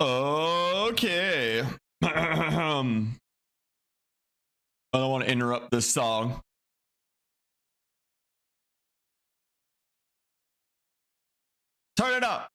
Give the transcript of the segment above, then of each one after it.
Okay. I don't want to interrupt this song. Turn it up.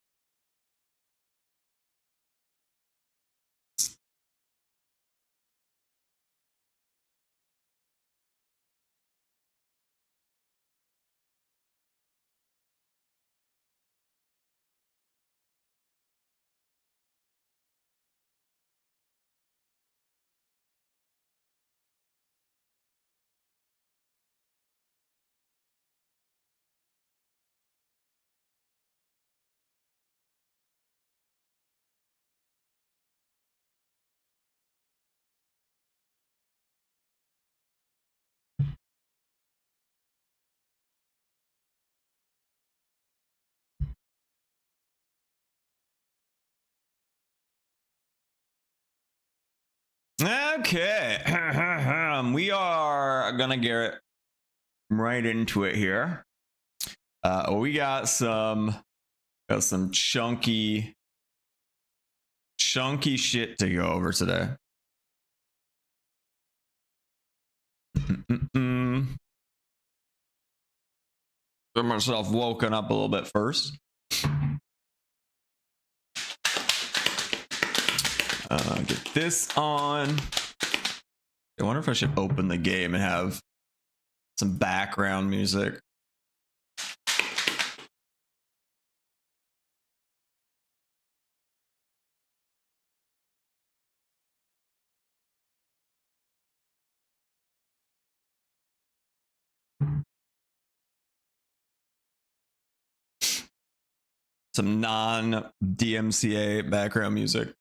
Okay. We are gonna get right into it here. We got some chunky shit to go over today. Get myself woken up a little bit first. Get this on. I wonder if I should open the game and have some background music. Some non-DMCA background music.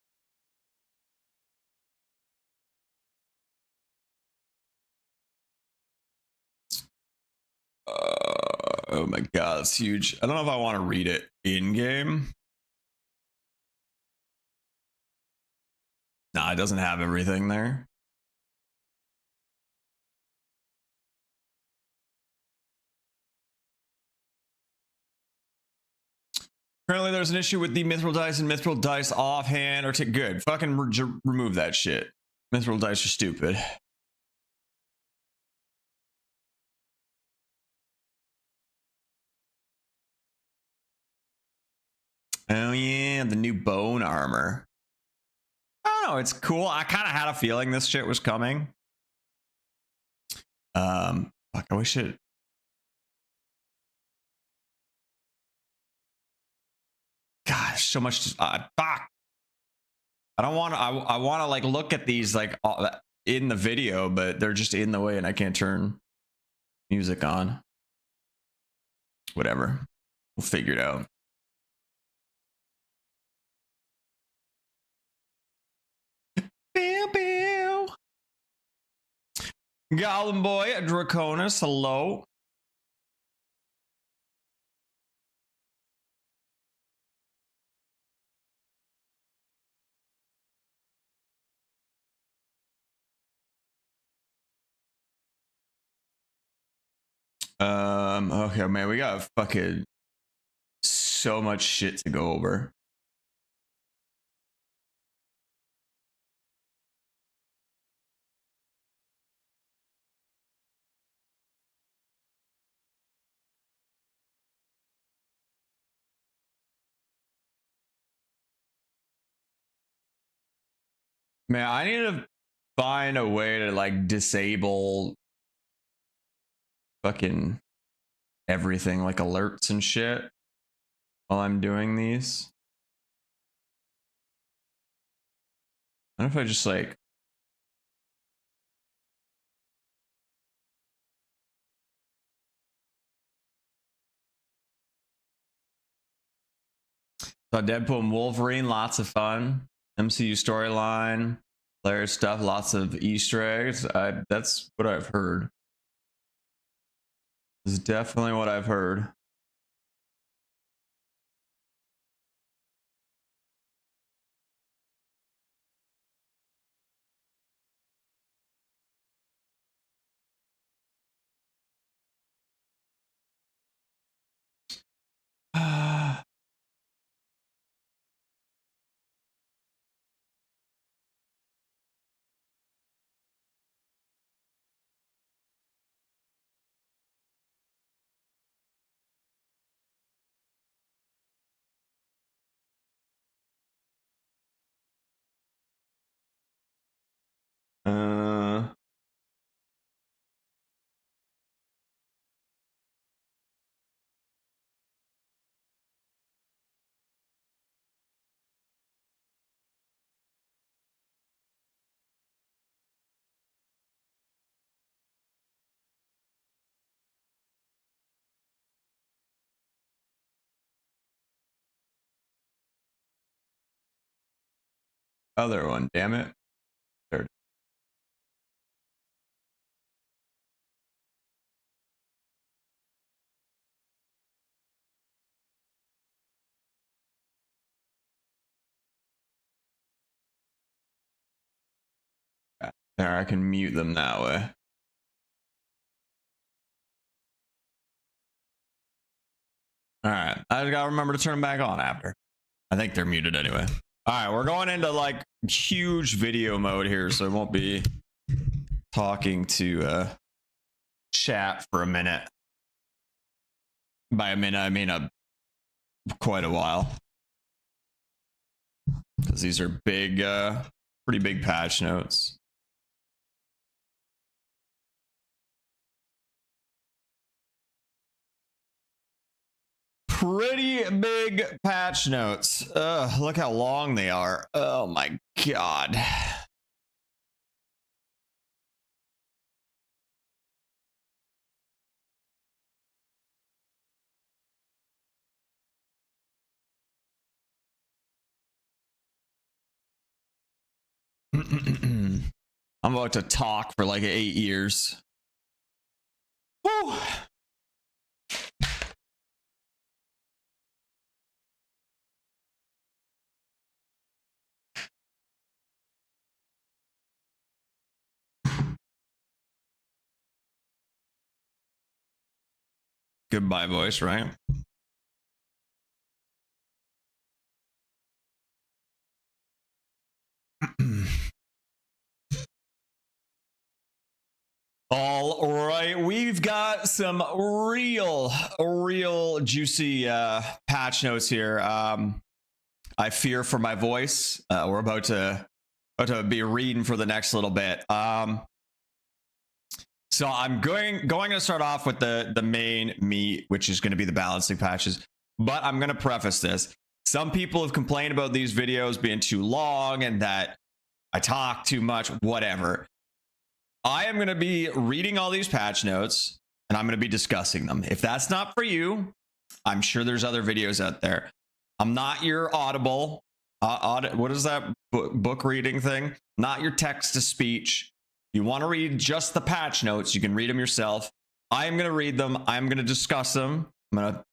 Oh my god, it's huge. I don't know if I want to read it in game. Nah, it doesn't have everything there. Currently, there's an issue with the mithril dice and mithril dice offhand or take good. Fucking remove that shit. Mithril dice are stupid. Oh yeah, the new bone armor. I don't know, it's cool. I kind of had a feeling this shit was coming. Fuck, I wish it. Gosh, so much. Fuck. I don't want to. I want to like look at these like in the video, but they're just in the way, and I can't turn music on. Whatever, we'll figure it out. Goblin boy, Draconis, hello. Okay, man, we got fucking so much shit to go over. Man, I need to find a way to like disable fucking everything, like alerts and shit, while I'm doing these. I wonder if I just like. So Deadpool and Wolverine, lots of fun. MCU storyline, player stuff, lots of Easter eggs. That's what I've heard. This is definitely what I've heard. other one? Damn it. There. There, I can mute them that way. All right, I just gotta remember to turn them back on after. I think they're muted anyway. All right, we're going into like huge video mode here, so I won't be talking to chat for a minute. By a minute, I mean quite a while, because these are big, pretty big patch notes. Pretty big patch notes. Look how long they are. Oh my god. I'm about to talk for like 8 years. Whew. Goodbye voice, right? All right, we've got some real juicy patch notes here. I fear for my voice. We're about to be reading for the next little bit. So I'm going to start off with the main meat, which is going to be the balancing patches. But I'm going to preface this. Some people have complained about these videos being too long and that I talk too much, whatever. I am going to be reading all these patch notes and I'm going to be discussing them. If that's not for you, I'm sure there's other videos out there. I'm not your Audible, what is that book reading thing? Not your text to speech. You want to read just the patch notes, you can read them yourself. I'm going to read them. I'm going to discuss them. I'm going to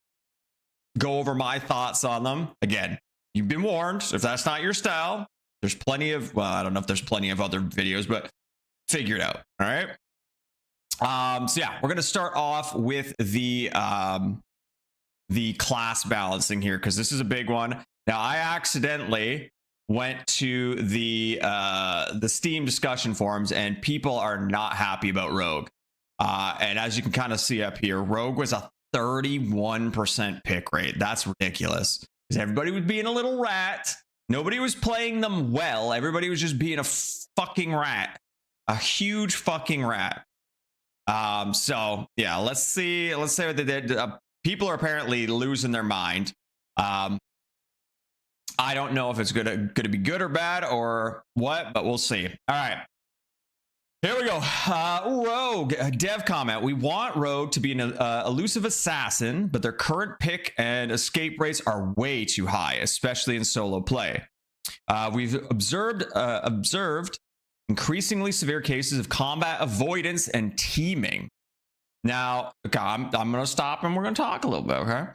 go over my thoughts on them. Again, you've been warned. If that's not your style, there's plenty of, well, I don't know if there's plenty of other videos, but figure it out. All right. So yeah, we're going to start off with the class balancing here, because this is a big one. Now, I accidentally went to the Steam discussion forums, and people are not happy about Rogue. And as you can kind of see up here, Rogue was a 31% pick rate. That's ridiculous, because everybody was being a little rat. Nobody was playing them well. Everybody was just being a fucking rat, a huge fucking rat. So yeah, let's see what they did. People are apparently losing their mind. I don't know if it's gonna be good or bad or what, but we'll see. All right, here we go. Rogue dev comment: we want Rogue to be an elusive assassin, but their current pick and escape rates are way too high, especially in solo play. We've observed increasingly severe cases of combat avoidance and teaming. Now, okay, I'm going to stop and we're going to talk a little bit, okay?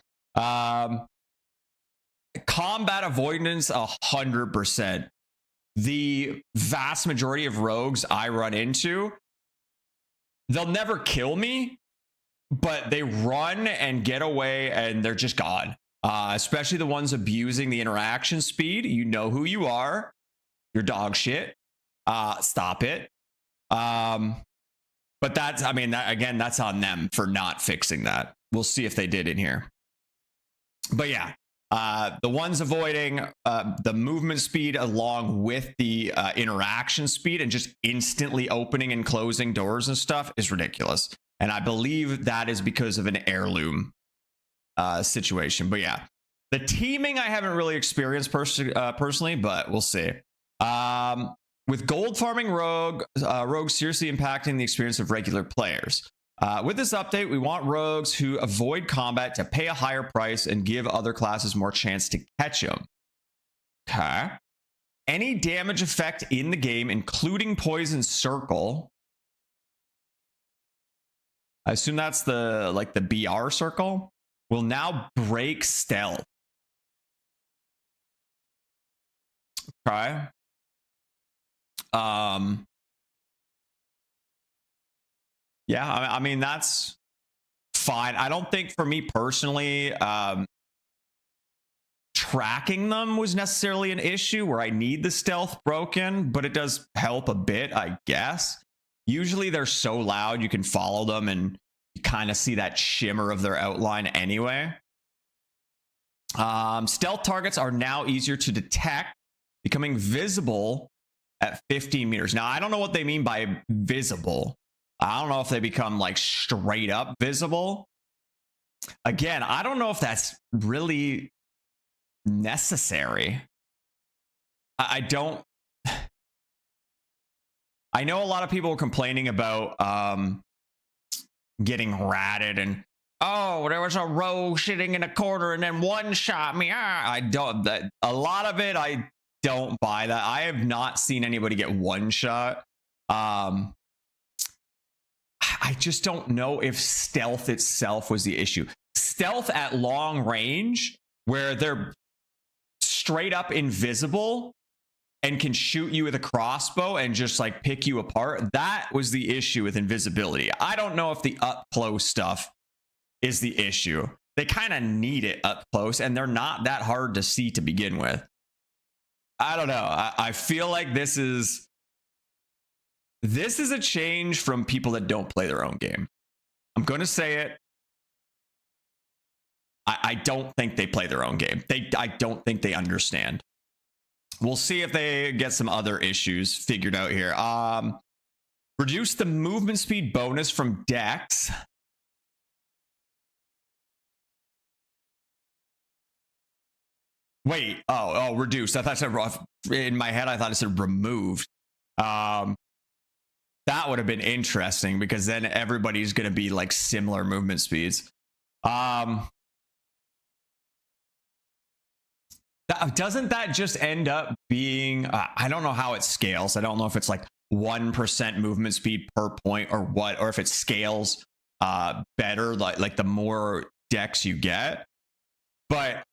Combat avoidance, 100%. The vast majority of rogues I run into, they'll never kill me, but they run and get away and they're just gone. Especially the ones abusing the interaction speed. You know who you are. You're dog shit. Stop it. But that's, I mean, again, that's on them for not fixing that. We'll see if they did in here. But yeah, the ones avoiding the movement speed along with the interaction speed and just instantly opening and closing doors and stuff is ridiculous. And I believe that is because of an heirloom situation. But yeah, the teaming I haven't really experienced personally, but we'll see. With gold farming rogue seriously impacting the experience of regular players. With this update, we want rogues who avoid combat to pay a higher price and give other classes more chance to catch them. Okay. Any damage effect in the game, including poison circle. I assume that's the like the BR circle, will now break stealth. Okay. Yeah, I mean that's fine. I don't think for me personally, tracking them was necessarily an issue where I need the stealth broken, but it does help a bit, I guess. Usually they're so loud you can follow them and you kind of see that shimmer of their outline anyway. Stealth targets are now easier to detect, becoming visible at 15 meters. Now, I don't know what they mean by visible. I don't know if they become like straight up visible. Again, I don't know if that's really necessary. I don't. I know a lot of people are complaining about getting ratted and, oh, there was a rogue sitting in a corner and then one shot me. I don't. A lot of it, I don't buy that. I have not seen anybody get one shot. I just don't know if stealth itself was the issue. Stealth at long range, where they're straight up invisible and can shoot you with a crossbow and just like pick you apart. That was the issue with invisibility. I don't know if the up close stuff is the issue. They kind of need it up close and they're not that hard to see to begin with. I don't know. I feel like this is a change from people that don't play their own game. I'm going to say it. I don't think they play their own game. I don't think they understand. We'll see if they get some other issues figured out here. Reduce the movement speed bonus from Dex. Wait, reduced. I thought it said, in my head, I thought it said removed. That would have been interesting because then everybody's going to be like similar movement speeds. Doesn't that just end up being, I don't know how it scales. I don't know if it's like 1% movement speed per point or what, or if it scales better, like the more decks you get. But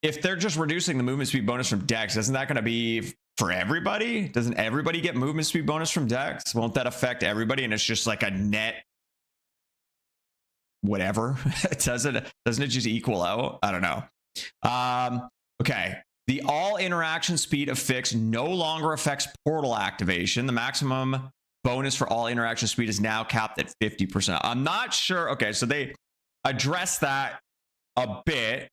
if they're just reducing the movement speed bonus from Dex, isn't that going to be for everybody? Doesn't everybody get movement speed bonus from Dex? Won't that affect everybody? And it's just like a net whatever. Doesn't it just equal out? I don't know. Okay. The all interaction speed of fix no longer affects portal activation. The maximum bonus for all interaction speed is now capped at 50%. I'm not sure. Okay, so they address that a bit.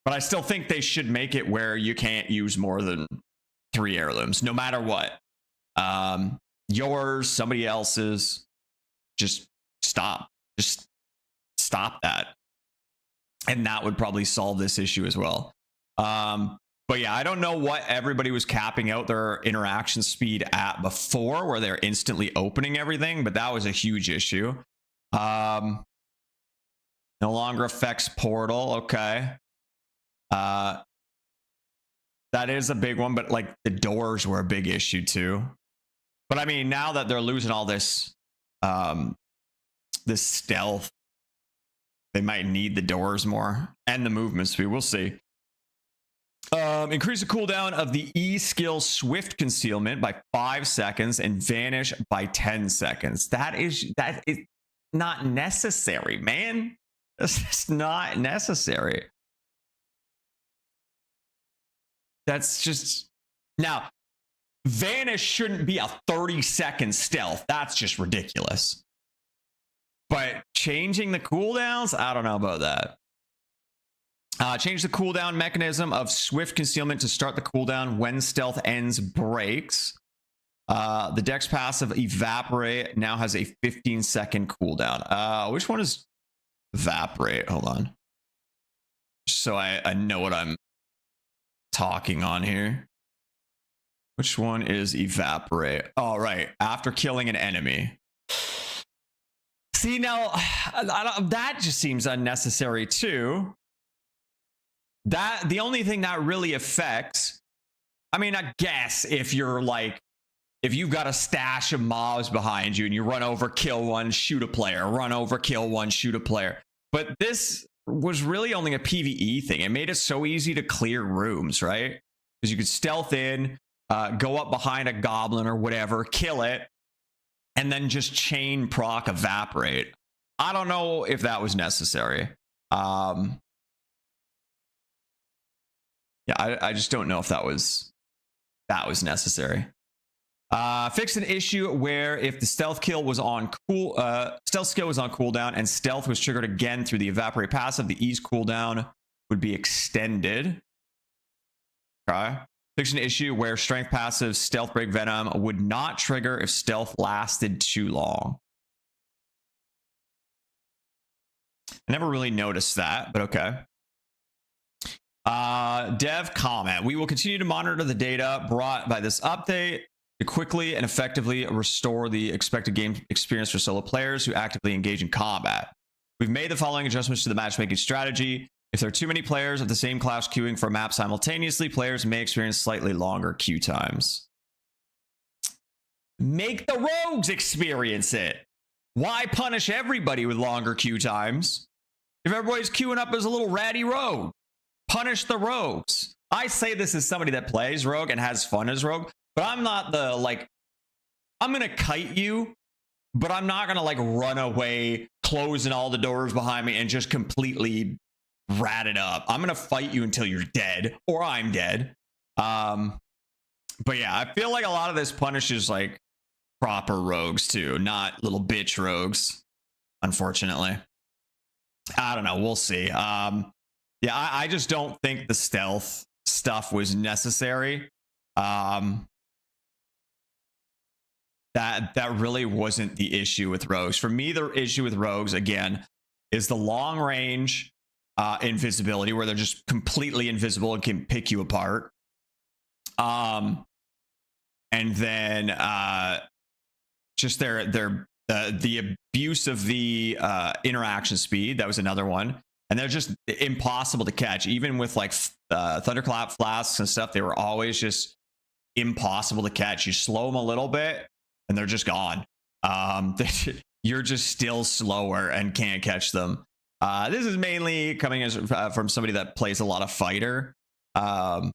But I still think they should make it where you can't use more than 3 heirlooms, no matter what. Yours, somebody else's. Just stop. Just stop that. And that would probably solve this issue as well. But yeah, I don't know what everybody was capping out their interaction speed at before, where they're instantly opening everything, but that was a huge issue. No longer affects portal. Okay. That is a big one, but like the doors were a big issue too. But I mean, now that they're losing all this, this stealth, they might need the doors more and the movement speed. We'll see. Increase the cooldown of the E skill Swift Concealment by 5 seconds and Vanish by 10 seconds. That is not necessary, man. That's just not necessary. That's just... Now, Vanish shouldn't be a 30-second stealth. That's just ridiculous. But changing the cooldowns, I don't know about that. Change the cooldown mechanism of Swift Concealment to start the cooldown when stealth ends breaks. The Dex passive Evaporate now has a 15-second cooldown. Which one is Evaporate? Hold on. So I know what I'm talking on here. Which one is Evaporate? Oh, right. After killing an enemy. See, now, that just seems unnecessary too. That the only thing that really affects, I mean, I guess if you're like, if you've got a stash of mobs behind you and you run over, kill one, shoot a player, run over, kill one, shoot a player. But this was really only a PvE thing. It made it so easy to clear rooms, right? Because you could stealth in, go up behind a goblin or whatever, kill it, and then just chain proc evaporate. I don't know if that was necessary. Yeah, I just don't know if that was necessary. Fixed an issue where if the stealth skill was on cooldown and stealth was triggered again through the evaporate passive, the ease cooldown would be extended. Okay. Fixed an issue where strength passive stealth break venom would not trigger if stealth lasted too long. I never really noticed that, but okay. Dev comment. We will continue to monitor the data brought by this update to quickly and effectively restore the expected game experience for solo players who actively engage in combat. We've made the following adjustments to the matchmaking strategy. If there are too many players of the same class queuing for a map simultaneously, players may experience slightly longer queue times. Make the rogues experience it. Why punish everybody with longer queue times? If everybody's queuing up as a little ratty rogue, punish the rogues. I say this as somebody that plays rogue and has fun as rogue, but I'm not the, like, I'm going to kite you, but I'm not going to, like, run away, closing all the doors behind me and just completely rat it up. I'm going to fight you until you're dead or I'm dead. But yeah, I feel like a lot of this punishes, like, proper rogues too, not little bitch rogues, unfortunately. I don't know. We'll see. Yeah, I just don't think the stealth stuff was necessary. That really wasn't the issue with rogues. For me, the issue with rogues, again, is the long range invisibility, where they're just completely invisible and can pick you apart. And then just the abuse of the interaction speed. That was another one. And they're just impossible to catch. Even with like thunderclap flasks and stuff, they were always just impossible to catch. You slow them a little bit and they're just gone. You're just still slower and can't catch them. This is mainly coming as from somebody that plays a lot of fighter. But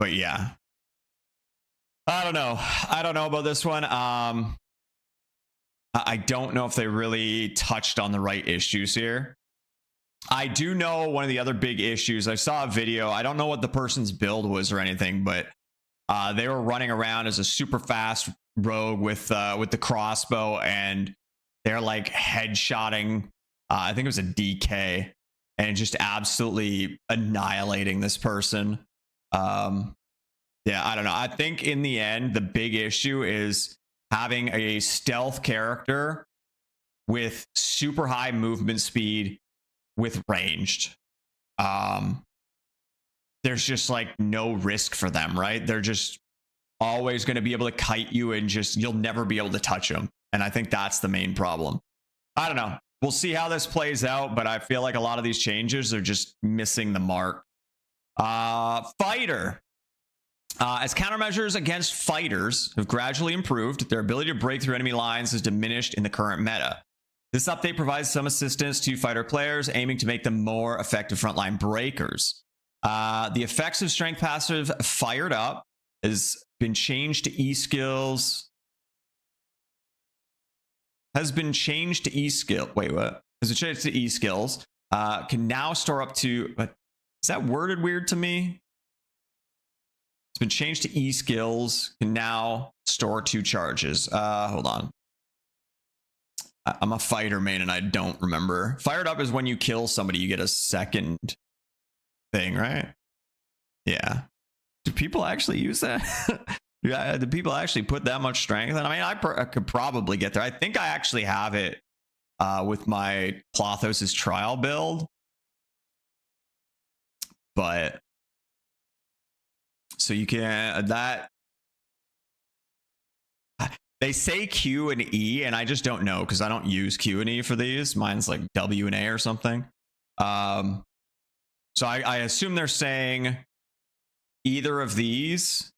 yeah, I don't know. I don't know about this one. I don't know if they really touched on the right issues here. I do know one of the other big issues. I saw a video. I don't know what the person's build was or anything, but they were running around as a super fast rogue with the crossbow, and they're like headshotting. I think it was a DK, and just absolutely annihilating this person. Yeah, I don't know. I think in the end, the big issue is having a stealth character with super high movement speed with ranged. There's just like no risk for them, right? They're just always going to be able to kite you and just, you'll never be able to touch them. And I think that's the main problem. I don't know. We'll see how this plays out, but I feel like a lot of these changes are just missing the mark. Fighter. As countermeasures against fighters have gradually improved, their ability to break through enemy lines is diminished in the current meta. This update provides some assistance to fighter players, aiming to make them more effective frontline breakers. The effects of strength passive fired up has been changed to E skills. Has been changed to E skill. Wait, what? Has been changed to E skills. Can now store up to. Is that worded weird to me? It's been changed to E skills. Can now store 2 charges. Hold on. I'm a fighter main and I don't remember. Fired up is when you kill somebody, you get a second thing, right? Yeah. Do people actually use that? Yeah. Do people actually put that much strength? And I mean, I could probably get there. I think I actually have it with my Klothos's trial build. But so you can that. They say Q and E, and I just don't know because I don't use Q and E for these. Mine's like W and A or something. So So I assume they're saying either of these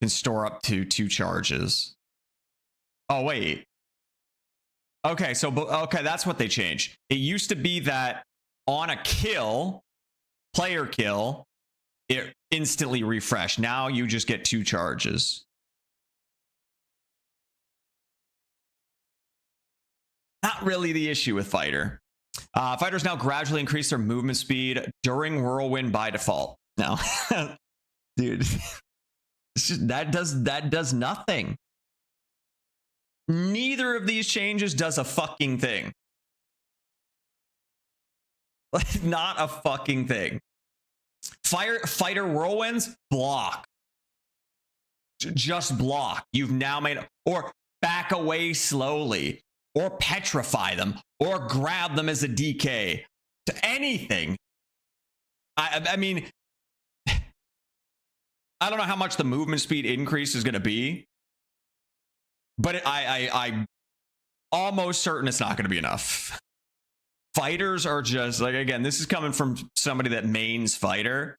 can store up to 2 charges. Oh, wait. Okay, so okay, that's what they changed. It used to be that on a kill, player kill, it instantly refreshed. Now you just get 2 charges. Not really the issue with Fighter. Fighters now gradually increase their movement speed during Whirlwind by default. No, dude, that does nothing. Neither of these changes does a fucking thing. Like, not a fucking thing. Fighter Whirlwinds, block. Just block. You've now made, or back away slowly, or petrify them, or grab them as a DK. To anything. I mean, I don't know how much the movement speed increase is going to be, but I'm almost certain it's not going to be enough. Fighters are just like, again, this is coming from somebody that mains Fighter.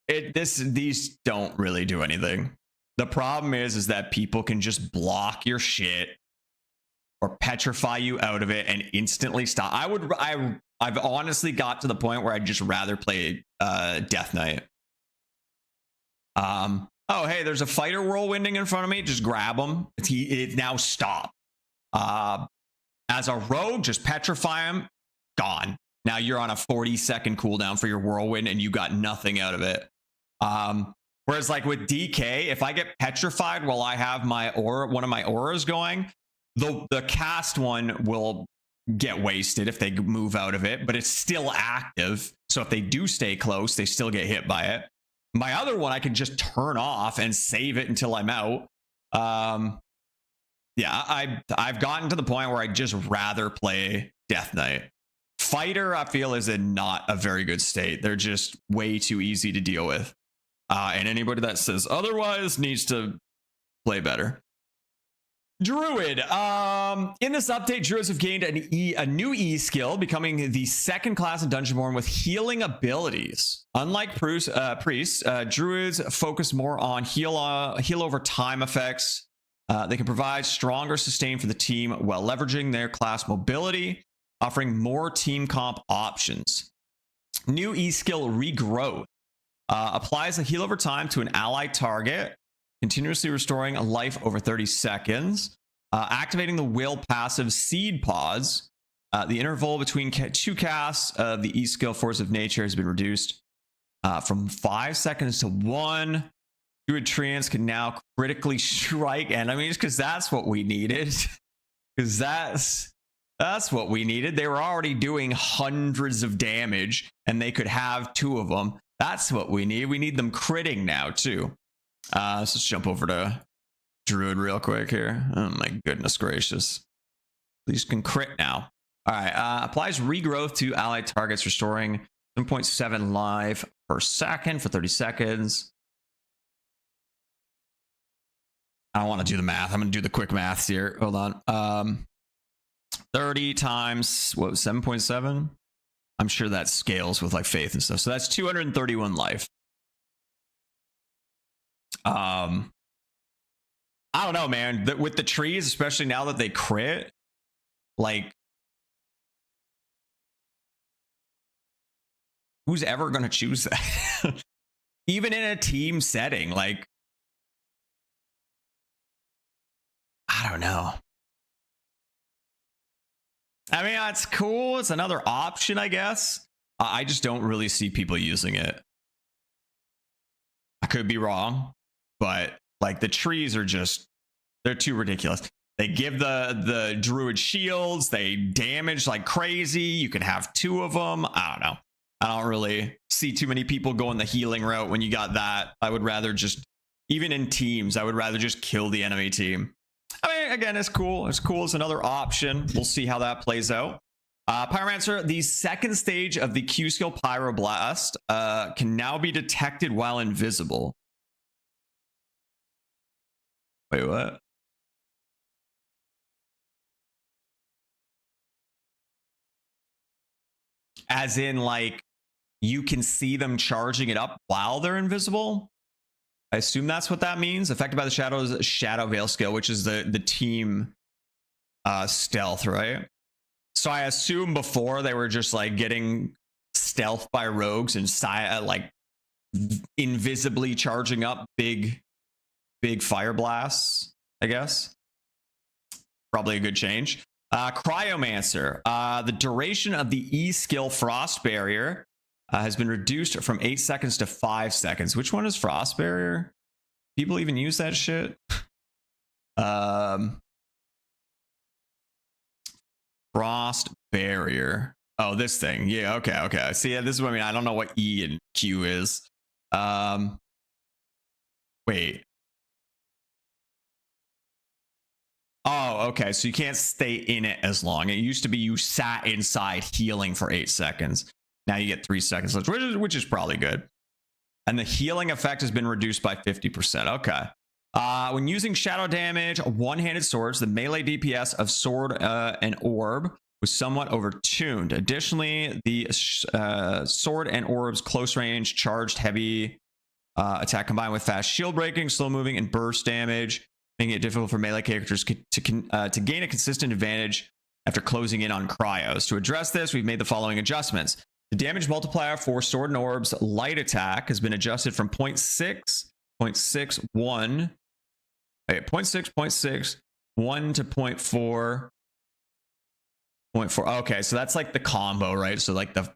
These don't really do anything. The problem is that people can just block your shit or petrify you out of it and instantly stop. I've honestly got to the point where I'd just rather play Death Knight. Oh, hey, there's a fighter whirlwinding in front of me. Just grab him. It now stop. As a rogue, just petrify him. Gone. Now you're on a 40-second cooldown for your whirlwind and you got nothing out of it. Whereas like with DK, if I get petrified while I have my aura, one of my auras going, the cast one will get wasted if they move out of it, but it's still active. So if they do stay close, they still get hit by it. My other one, I can just turn off and save it until I'm out. Yeah, I've gotten to the point where I'd just rather play Death Knight. Fighter, I feel, is in not a very good state. They're just way too easy to deal with. And anybody that says otherwise needs to play better. Druid. In this update, Druids have gained a new E skill, becoming the second class in Dungeonborne with healing abilities. Unlike priests, Druids focus more on heal over time effects. They can provide stronger sustain for the team while leveraging their class mobility, offering more team comp options. New E skill Regrowth applies a heal over time to an allied target, continuously restoring a life over 30 seconds. Activating the will passive Seed Pods. The interval between 2 casts of the E skill Force of Nature has been reduced from 5 seconds to 1. Druid Treants can now critically strike enemies because that's what we needed. Because that's what we needed. They were already doing hundreds of damage and they could have 2 of them. That's what we need. We need them critting now too. Let's just jump over to Druid real quick here. Oh my goodness gracious. These can crit now. All right. Applies regrowth to allied targets, restoring 7.7 life per second for 30 seconds. I don't want to do the math. I'm going to do the quick maths here. Hold on. 30 times, what, 7.7? I'm sure that scales with like faith and stuff. So that's 231 life. I don't know, man. With the trees, especially now that they crit, like, who's ever going to choose that? Even in a team setting, like, I don't know. I mean, it's cool. It's another option, I guess. I just don't really see people using it. I could be wrong, but like the trees are just, they're too ridiculous. They give the druid shields, they damage like crazy. You can have 2 of them. I don't know. I don't really see too many people going the healing route when you got that. I would rather just, even in teams, I would rather just kill the enemy team. I mean, again, it's cool. It's cool. It's another option. We'll see how that plays out. Pyromancer, the second stage of the Q skill Pyroblast can now be detected while invisible. Wait, what? As in, like, you can see them charging it up while they're invisible. I assume that's what that means. Affected by the shadows, shadow veil skill, which is the team stealth, right? So I assume before they were just like getting stealth by rogues and like invisibly charging up big fire blasts, I guess. Probably a good change. Cryomancer. The duration of the E skill Frost Barrier has been reduced from 8 seconds to 5 seconds. Which one is Frost Barrier? People even use that shit? Frost Barrier. Oh, this thing. Yeah, okay. See, this is what I mean. I don't know what E and Q is. Wait. Oh, okay. So you can't stay in it as long. It used to be you sat inside healing for 8 seconds. Now you get 3 seconds left, which is probably good. And the healing effect has been reduced by 50%. Okay. When using shadow damage, one-handed swords, the melee DPS of sword and orb was somewhat overtuned. Additionally, the sword and orb's close range charged heavy attack combined with fast shield breaking, slow moving, and burst damage, making it difficult for melee characters to gain a consistent advantage after closing in on cryos. To address this, we've made the following adjustments. The damage multiplier for sword and orb's light attack has been adjusted from 0.6, 0.61, 0.6.61 to 0.4. 0.4. Okay, so that's like the combo, right? So like the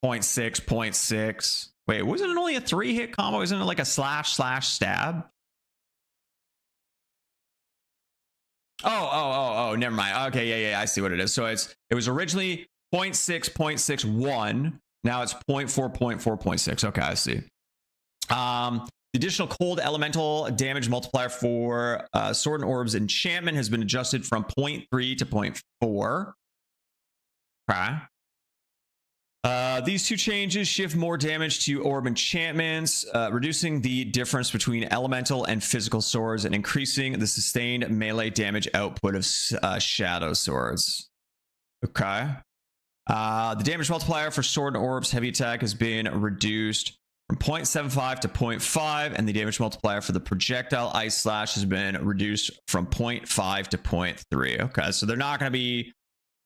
0.6, 0.6. Wait, wasn't it only a 3-hit combo? Isn't it like a //stab? Oh, never mind. Okay, yeah, I see what it is. So it was originally 0.6, 0.61. Now it's 0.4, 0.4, 0.6. Okay, I see. The additional cold elemental damage multiplier for sword and orbs enchantment has been adjusted from 0.3 to 0.4. Okay. These two changes shift more damage to orb enchantments, reducing the difference between elemental and physical swords and increasing the sustained melee damage output of shadow swords. Okay. The damage multiplier for sword and orbs heavy attack has been reduced from 0.75 to 0.5, and the damage multiplier for the projectile ice slash has been reduced from 0.5 to 0.3. Okay, so they're not going to be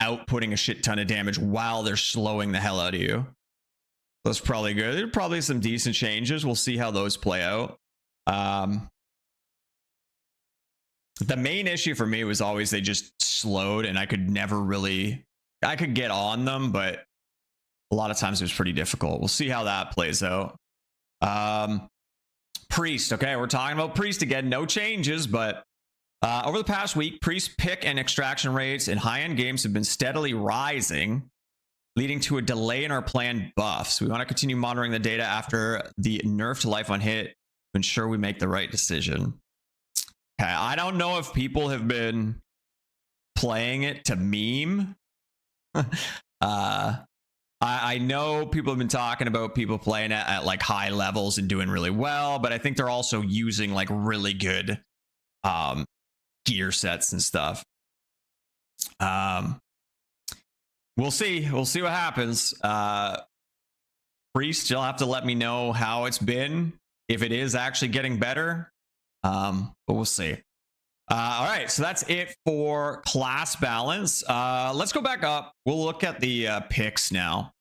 outputting a shit ton of damage while they're slowing the hell out of you. That's probably good. There are probably some decent changes. We'll see how those play out. The main issue for me was always they just slowed, and I could get on them, but a lot of times it was pretty difficult. We'll see how that plays out. Priest. Okay, we're talking about Priest again. No changes, but over the past week, Priest pick and extraction rates in high-end games have been steadily rising, leading to a delay in our planned buffs. We want to continue monitoring the data after the nerf to life on hit to ensure we make the right decision. Okay, I don't know if people have been playing it to meme. I know people have been talking about people playing it at like high levels and doing really well, but I think they're also using like really good gear sets and stuff. We'll see what happens. Priest, you'll have to let me know how it's been, if it is actually getting better, but we'll see. All right, so that's it for class balance. Let's go back up. We'll look at the picks now.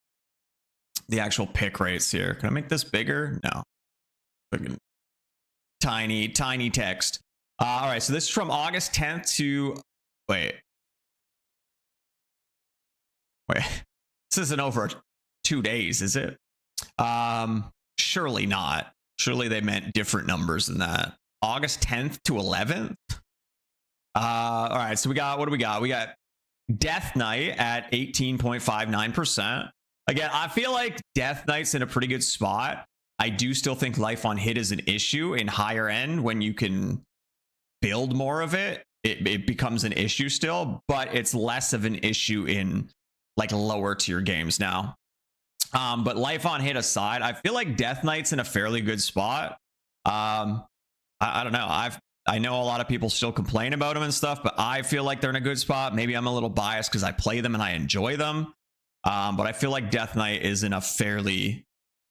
The actual pick rates here. Can I make this bigger? No. Tiny text. All right, so this is from August 10th to... Wait. This isn't over 2 days, is it? Surely not. Surely they meant different numbers than that. August 10th to 11th? All right, so what do we got? We got Death Knight at 18.59%. Again, I feel like Death Knight's in a pretty good spot. I do still think life on hit is an issue in higher end. When you can build more of it, it becomes an issue still, but it's less of an issue in like lower tier games now. But life on hit aside, I feel like Death Knight's in a fairly good spot. I don't know. I know a lot of people still complain about them and stuff, but I feel like they're in a good spot. Maybe I'm a little biased because I play them and I enjoy them. But I feel like Death Knight is in a fairly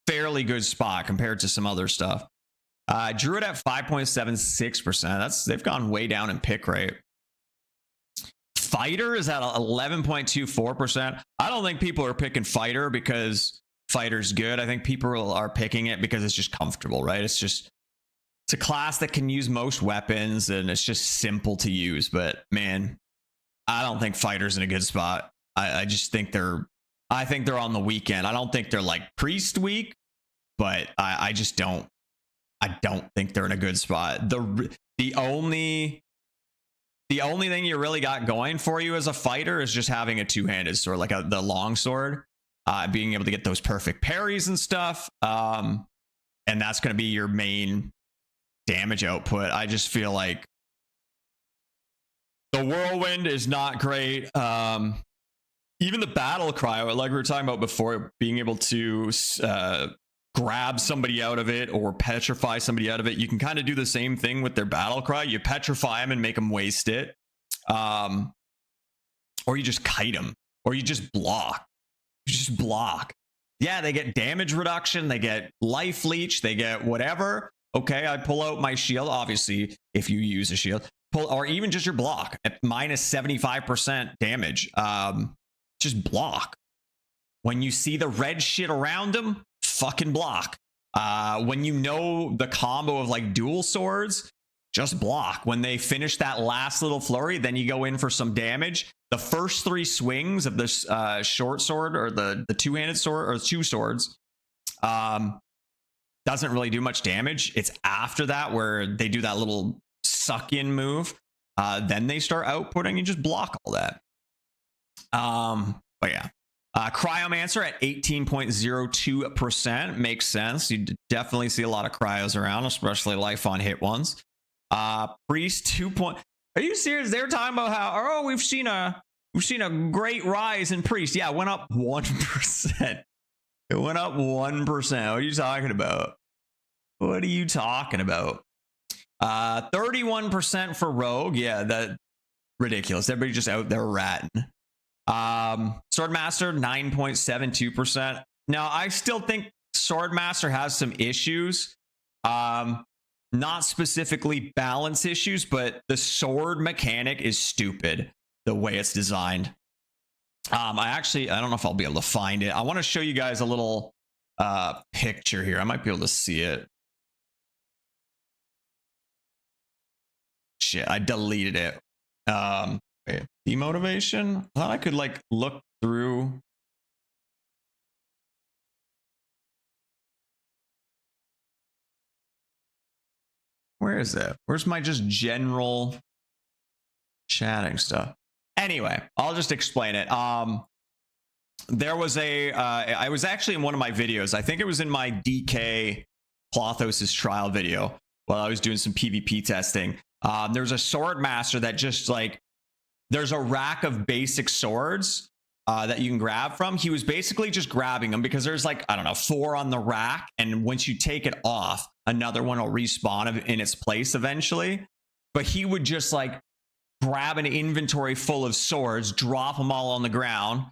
good spot compared to some other stuff. Druid at 5.76%. They've gone way down in pick rate. Fighter is at 11.24%. I don't think people are picking Fighter because Fighter's good. I think people are picking it because it's just comfortable, right? It's a class that can use most weapons and it's just simple to use. But man, I don't think Fighter's in a good spot. I just think they're on the weekend. I don't think they're like Priest weak, but I don't think they're in a good spot. The only thing you really got going for you as a fighter is just having a two-handed sword, like the long sword, being able to get those perfect parries and stuff. And that's going to be your main damage output. I just feel like the whirlwind is not great. Even the battle cry, like we were talking about before, being able to grab somebody out of it or petrify somebody out of it, you can kind of do the same thing with their battle cry. You petrify them and make them waste it, or you just kite them, or you just block. Yeah, they get damage reduction, they get life leech, they get whatever. Okay, I pull out my shield, obviously if you use a shield, or even just your block at minus 75% damage. Just block. When you see the red shit around them, fucking block. When you know the combo of like dual swords, just block. When they finish that last little flurry, then you go in for some damage. The first three swings of this short sword or the two-handed sword or two swords doesn't really do much damage. It's after that where they do that little suck-in move. Then they start outputting. You just block all that. But yeah. Cryomancer at 18.02% makes sense. You definitely see a lot of cryos around, especially life on hit ones. Priest 2. Are you serious? They're talking about how we've seen a great rise in Priest. Yeah, it went up 1%. It went up 1%. What are you talking about? 31% for Rogue. Yeah, that ridiculous. Everybody just out there ratting. Swordmaster 9.72%. Now I still think Swordmaster has some issues, not specifically balance issues, but the sword mechanic is stupid the way it's designed. I don't know if I'll be able to find it. I want to show you guys a little picture here. I might be able to see it. Shit, I deleted it. Wait, demotivation? I thought I could like look through. Where is it? Where's my just general chatting stuff? Anyway, I'll just explain it. There was I was actually in one of my videos. I think it was in my DK Klothos' trial video while I was doing some PvP testing. There's a sword master that just like, there's a rack of basic swords that you can grab from. He was basically just grabbing them because there's like, I don't know, 4 on the rack. And once you take it off, another one will respawn in its place eventually. But he would just like grab an inventory full of swords, drop them all on the ground,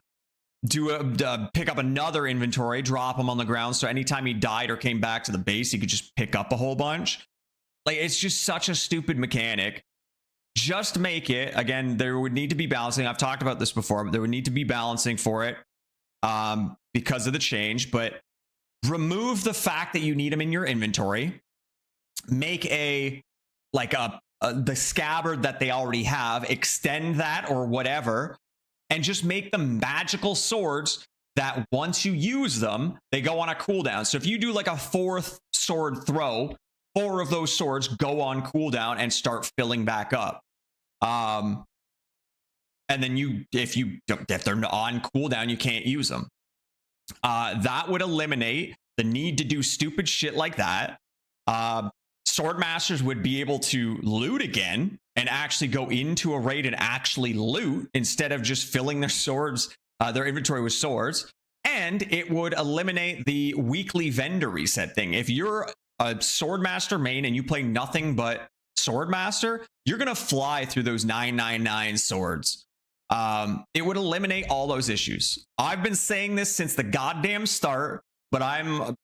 pick up another inventory, drop them on the ground. So anytime he died or came back to the base, he could just pick up a whole bunch. Like, it's just such a stupid mechanic. Just make it, again, there would need to be balancing. I've talked about this before, but there would need to be balancing for it because of the change. But remove the fact that you need them in your inventory. Make the scabbard that they already have, extend that or whatever, and just make them magical swords that once you use them, they go on a cooldown. So if you do like a 4th sword throw, 4 of those swords go on cooldown and start filling back up. And then if they're on cooldown, you can't use them. That would eliminate the need to do stupid shit like that. Sword masters would be able to loot again and actually go into a raid and actually loot instead of just filling their swords, their inventory with swords. And it would eliminate the weekly vendor reset thing. If you're a Swordmaster main and you play nothing but Swordmaster, you're gonna fly through those 999 swords it would eliminate all those issues. I've been saying this since the goddamn start, but I'm a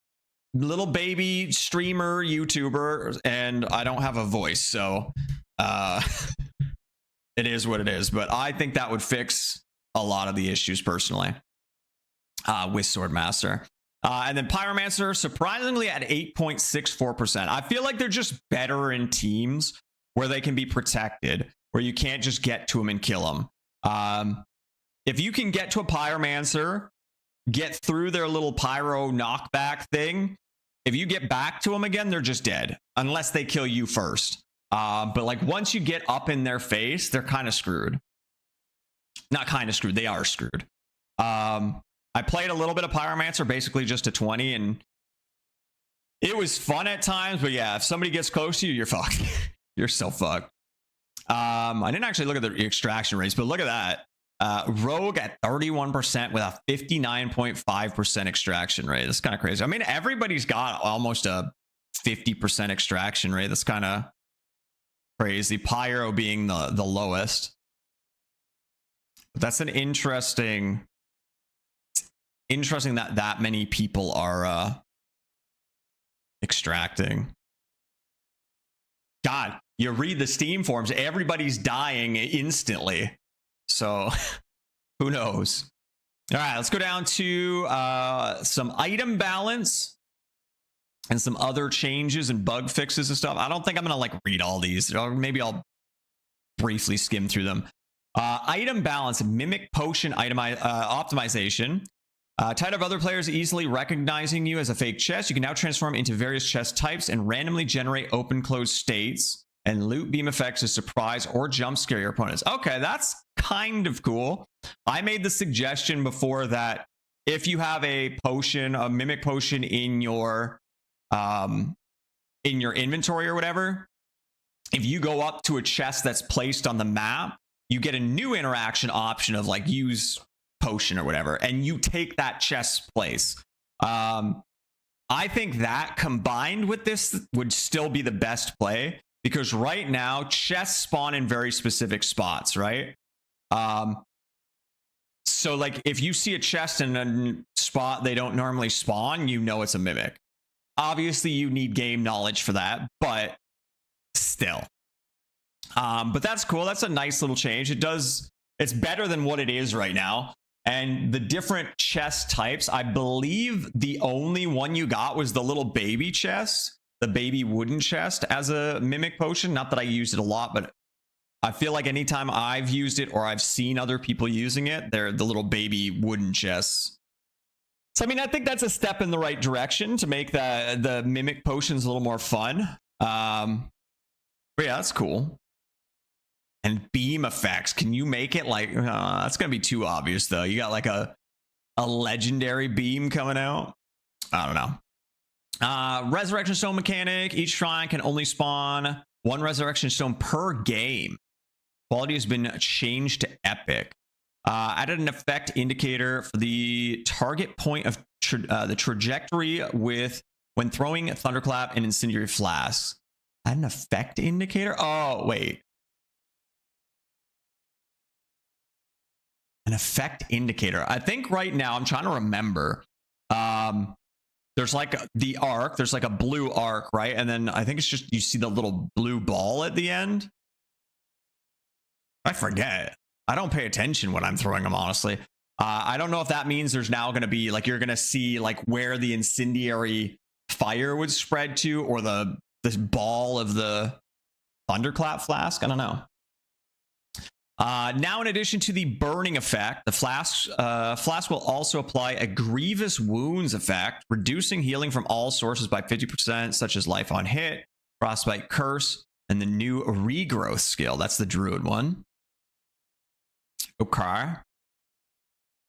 little baby streamer, YouTuber, and I don't have a voice. So it is what it is. But I think that would fix a lot of the issues personally with Swordmaster. And then Pyromancer, surprisingly at 8.64%. I feel like they're just better in teams where they can be protected, where you can't just get to them and kill them. If you can get to a Pyromancer, get through their little pyro knockback thing, if you get back to them again, they're just dead, unless they kill you first. But like once you get up in their face, they're kind of screwed. Not kind of screwed, they are screwed. I played a little bit of Pyromancer, basically just a 20, and it was fun at times, but yeah, if somebody gets close to you, you're fucked. You're so fucked. I didn't actually look at the extraction rates, but look at that. Rogue at 31% with a 59.5% extraction rate. That's kind of crazy. I mean, everybody's got almost a 50% extraction rate. That's kind of crazy. Pyro being the lowest. But that's an interesting that many people are extracting. God, you read the Steam forums, everybody's dying instantly. So who knows? All right, let's go down to some item balance and some other changes and bug fixes and stuff. I don't think I'm gonna like read all these, or maybe I'll briefly skim through them. Item balance, mimic potion item optimization. Tired of other players easily recognizing you as a fake chest, you can now transform into various chest types and randomly generate open-closed states and loot beam effects to surprise or jump scare your opponents. Okay, that's kind of cool. I made the suggestion before that if you have a potion, a mimic potion in your inventory or whatever, if you go up to a chest that's placed on the map, you get a new interaction option of like use potion or whatever, and you take that chest place. I think that combined with this would still be the best play, because right now chests spawn in very specific spots, right? So like if you see a chest in a spot they don't normally spawn, you know it's a mimic. Obviously you need game knowledge for that, but still. But that's cool. That's a nice little change. It's better than what it is right now. And the different chest types, I believe the only one you got was the little baby chest, the baby wooden chest as a mimic potion. Not that I used it a lot, but I feel like anytime I've used it or I've seen other people using it, they're the little baby wooden chests. So, I mean, I think that's a step in the right direction to make the mimic potions a little more fun. But yeah, that's cool. And beam effects, can you make it like, that's gonna be too obvious though. You got like a legendary beam coming out. I don't know. Resurrection stone mechanic, each shrine can only spawn one resurrection stone per game. Quality has been changed to epic. Added an effect indicator for the target point of the trajectory when throwing thunderclap and incendiary flasks. Add an effect indicator? Oh, wait. An effect indicator. I think right now, I'm trying to remember. There's like the arc. There's like a blue arc, right? And then I think it's just, you see the little blue ball at the end. I forget. I don't pay attention when I'm throwing them, honestly. I don't know if that means there's now going to be like, you're going to see like where the incendiary fire would spread to, or this ball of the thunderclap flask. I don't know. Now, in addition to the burning effect, the flask will also apply a grievous wounds effect, reducing healing from all sources by 50%, such as life on hit, frostbite curse, and the new regrowth skill. That's the druid one. Okay.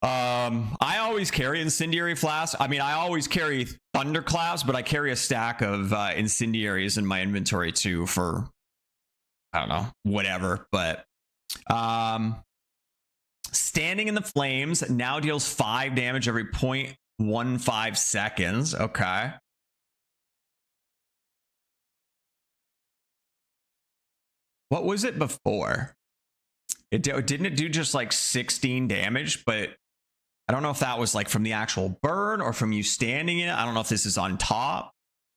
I always carry incendiary flask. I mean, I always carry thunderclaps, but I carry a stack of incendiaries in my inventory too for, I don't know, whatever. But standing in the flames now deals 5 damage every 0.15 seconds. Okay. What was it before? Didn't it do just like 16 damage, but I don't know if that was like from the actual burn or from you standing in it. I don't know if this is on top.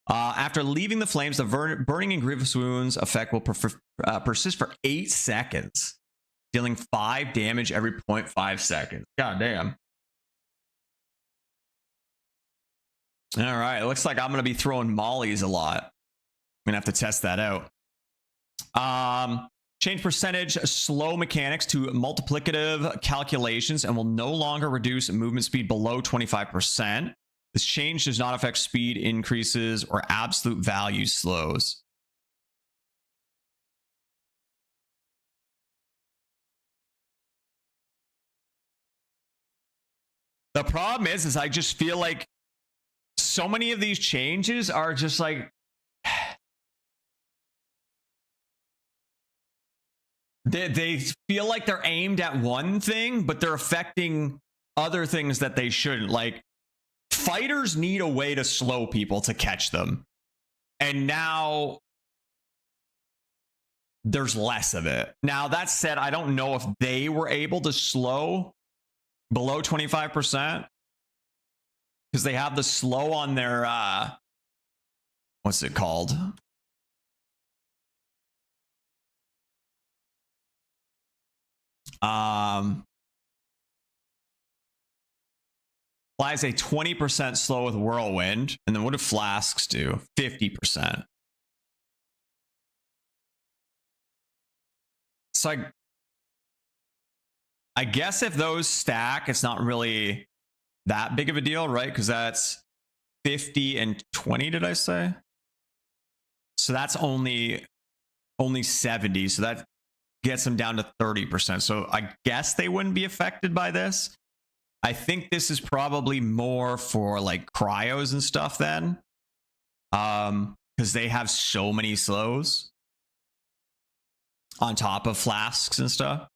After leaving the flames, the burning and grievous wounds effect will persist for 8 seconds, dealing 5 damage every 0.5 seconds. God damn. All right, it looks like I'm going to be throwing mollies a lot. I'm going to have to test that out. Change percentage slow mechanics to multiplicative calculations and will no longer reduce movement speed below 25%. This change does not affect speed increases or absolute value slows. The problem is I just feel like so many of these changes are just like they feel like they're aimed at one thing, but they're affecting other things that they shouldn't. Like, fighters need a way to slow people to catch them. And now there's less of it. Now, that said, I don't know if they were able to slow below 25%. Because they have the slow on their, what's it called? Applies a 20% slow with whirlwind. And then what do flasks do? 50%. So I guess if those stack, it's not really that big of a deal, right? Because that's 50 and 20, did I say? So that's only 70. So that gets them down to 30%. So I guess they wouldn't be affected by this. I think this is probably more for like cryos and stuff then. Because they have so many slows on top of flasks and stuff.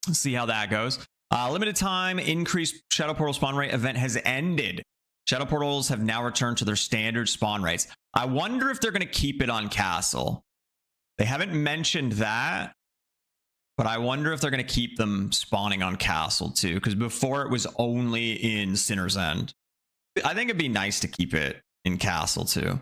Let's see how that goes. Limited time increased shadow portal spawn rate event has ended. Shadow portals have now returned to their standard spawn rates. I wonder if they're going to keep it on castle. They haven't mentioned that, but I wonder if they're going to keep them spawning on castle too, because before it was only in Sinner's End. I think it'd be nice to keep it in castle too.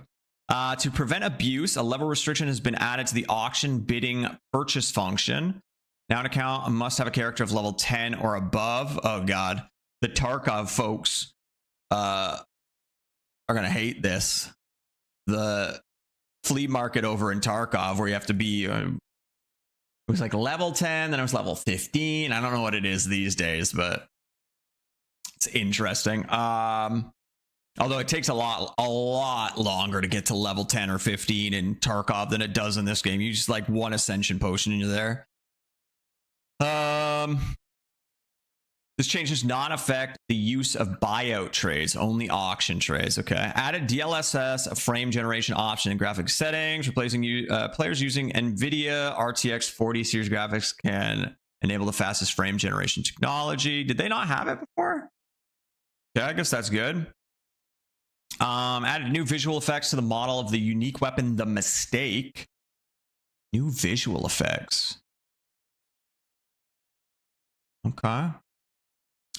To prevent abuse, a level restriction has been added to the auction bidding purchase function. Now an account must have a character of level 10 or above. Oh god, the Tarkov folks are gonna hate this. The flea market over in Tarkov, where you have to be it was like level 10, then it was level 15. I don't know what it is these days, but it's interesting. Although it takes a lot longer to get to level 10 or 15 in Tarkov than it does in this game. You just like one ascension potion and you're there. This change does not affect the use of buyout trades, only auction trades. Okay. Added DLSS frame generation option in graphic settings, replacing players using NVIDIA RTX 40 series graphics can enable the fastest frame generation technology. Did they not have it before? Yeah, I guess that's good. Added new visual effects to the model of the unique weapon, the Mistake. New visual effects. Okay.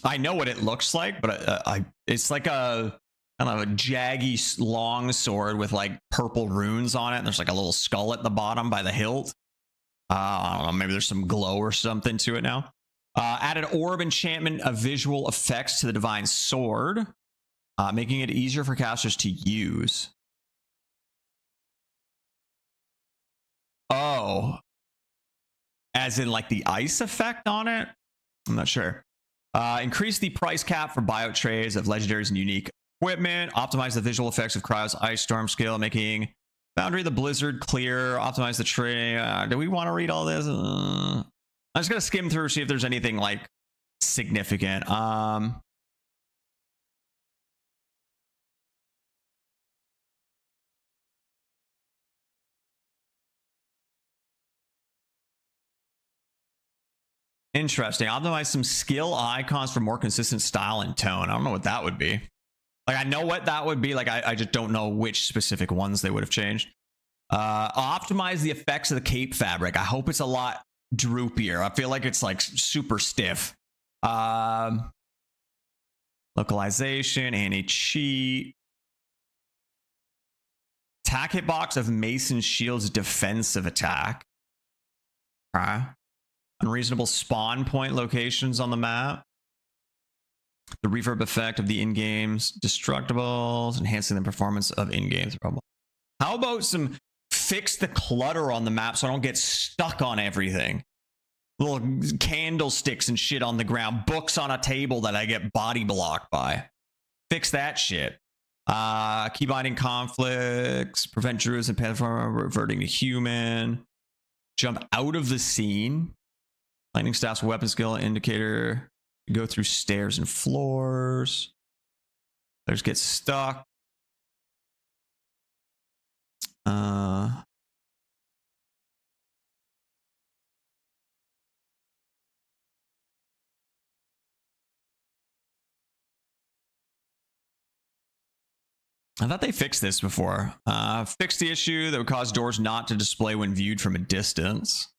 I know what it looks like, but it's like a kind of a jaggy long sword with like purple runes on it. And there's like a little skull at the bottom by the hilt. I don't know, maybe there's some glow or something to it now. Added orb enchantment of visual effects to the divine sword, making it easier for casters to use. Oh, as in like the ice effect on it? I'm not sure. Increase the price cap for buyout trades of legendaries and unique equipment. Optimize the visual effects of Cryo's Ice Storm skill, making Boundary the Blizzard clear. Optimize the trade. Do we want to read all this? I'm just going to skim through, see if there's anything like significant. Interesting. Optimize some skill icons for more consistent style and tone. I don't know what that would be. Like, I know what that would be. Like, I just don't know which specific ones they would have changed. Optimize the effects of the cape fabric. I hope it's a lot droopier. I feel like it's like super stiff. Localization, anti-cheat. Attack hitbox of Mason Shield's defensive attack. Unreasonable spawn point locations on the map. The reverb effect of the in-games destructibles, enhancing the performance of in-games. How about some fix the clutter on the map so I don't get stuck on everything? Little candlesticks and shit on the ground, books on a table that I get body blocked by. Fix that shit. Key binding conflicts, prevent druids and platform reverting to human. Jump out of the scene. Lightning staff's weapon skill indicator. Go through stairs and floors. Players get stuck. I thought they fixed this before. Fixed the issue that would cause doors not to display when viewed from a distance.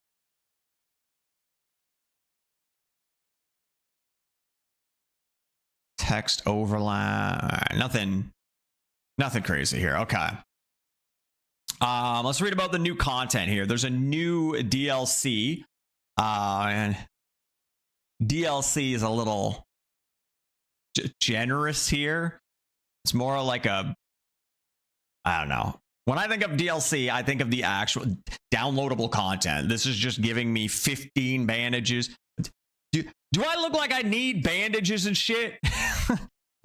Text overlap. Nothing crazy here. Okay. Let's read about the new content here. There's a new DLC. And DLC is a little generous here. It's more like a, I don't know. When I think of DLC, I think of the actual downloadable content. This is just giving me 15 bandages. Do I look like I need bandages and shit?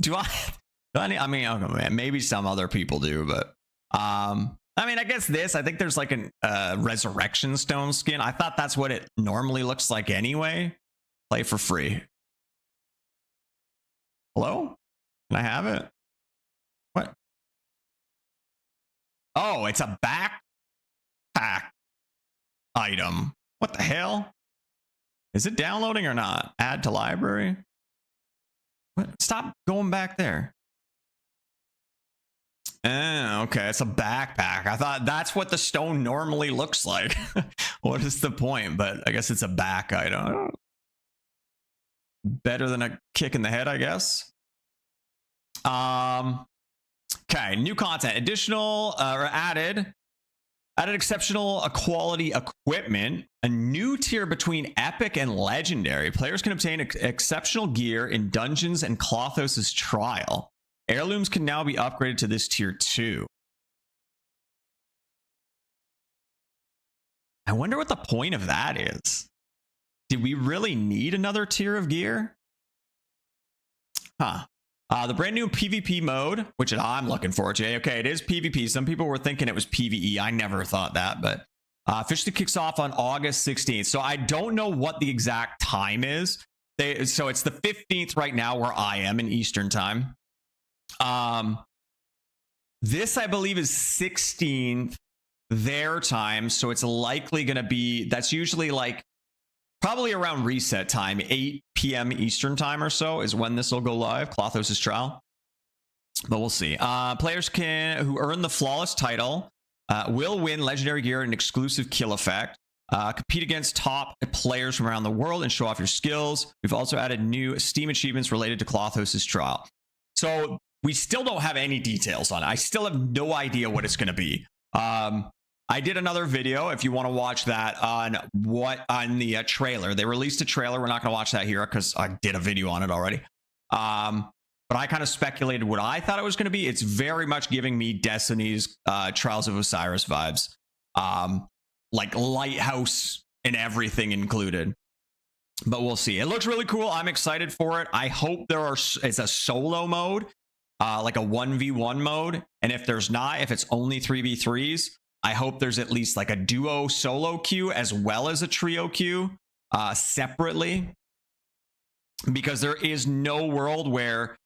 do I need, I mean, okay, maybe some other people do, but I mean, I guess I think there's like a resurrection stone skin. I thought that's what it normally looks like anyway. Play for free. Hello? Can I have it? What? Oh, it's a backpack item. What the hell? Is it downloading or not? Add to library? What? Stop going back there. Okay, it's a backpack. I thought that's what the stone normally looks like. What is the point? But I guess it's a back item. Better than a kick in the head, I guess. Okay, new content. Additional or added exceptional quality equipment. A new tier between epic and legendary. Players can obtain exceptional gear in Dungeons and Klothos' Trial. Heirlooms can now be upgraded to this tier too. I wonder what the point of that is. Did we really need another tier of gear? Huh. The brand new PvP mode, which I'm looking forward to. Okay, it is PvP. Some people were thinking it was PvE. I never thought that, but officially kicks off on August 16th. So I don't know what the exact time is. So it's the 15th right now where I am in Eastern time. This, I believe, is 16th their time. So it's likely going to be, that's usually like probably around reset time, 8 p.m. Eastern time or so is when this will go live, Klothos' Trial. But we'll see. Players who earn the flawless title will win legendary gear and exclusive kill effect. Compete against top players from around the world and show off your skills. We've also added new Steam achievements related to Klothos' Trial. So we still don't have any details on it. I still have no idea what it's going to be. I did another video, if you want to watch that, on the trailer. They released a trailer. We're not going to watch that here because I did a video on it already. But I kind of speculated what I thought it was going to be. It's very much giving me Destiny's Trials of Osiris vibes. Like Lighthouse and everything included. But we'll see. It looks really cool. I'm excited for it. I hope it's a solo mode, like a 1v1 mode. And if there's not, if it's only 3v3s, I hope there's at least like a duo solo queue as well as a trio queue separately. Because there is no world where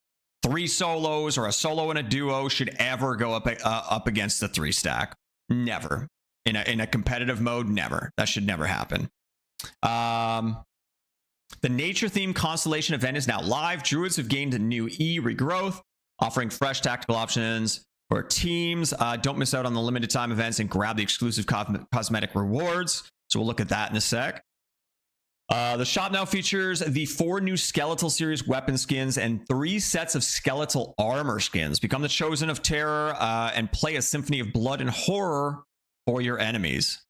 3 solos or a solo and a duo should ever go up against the 3 stack. Never. In a competitive mode, never. That should never happen. The nature-themed constellation event is now live. Druids have gained a new regrowth, offering fresh tactical options for teams. Don't miss out on the limited time events and grab the exclusive cosmetic rewards. So we'll look at that in a sec. The shop now features the 4 new skeletal series weapon skins and 3 sets of skeletal armor skins. Become the chosen of terror and play a symphony of blood and horror for your enemies.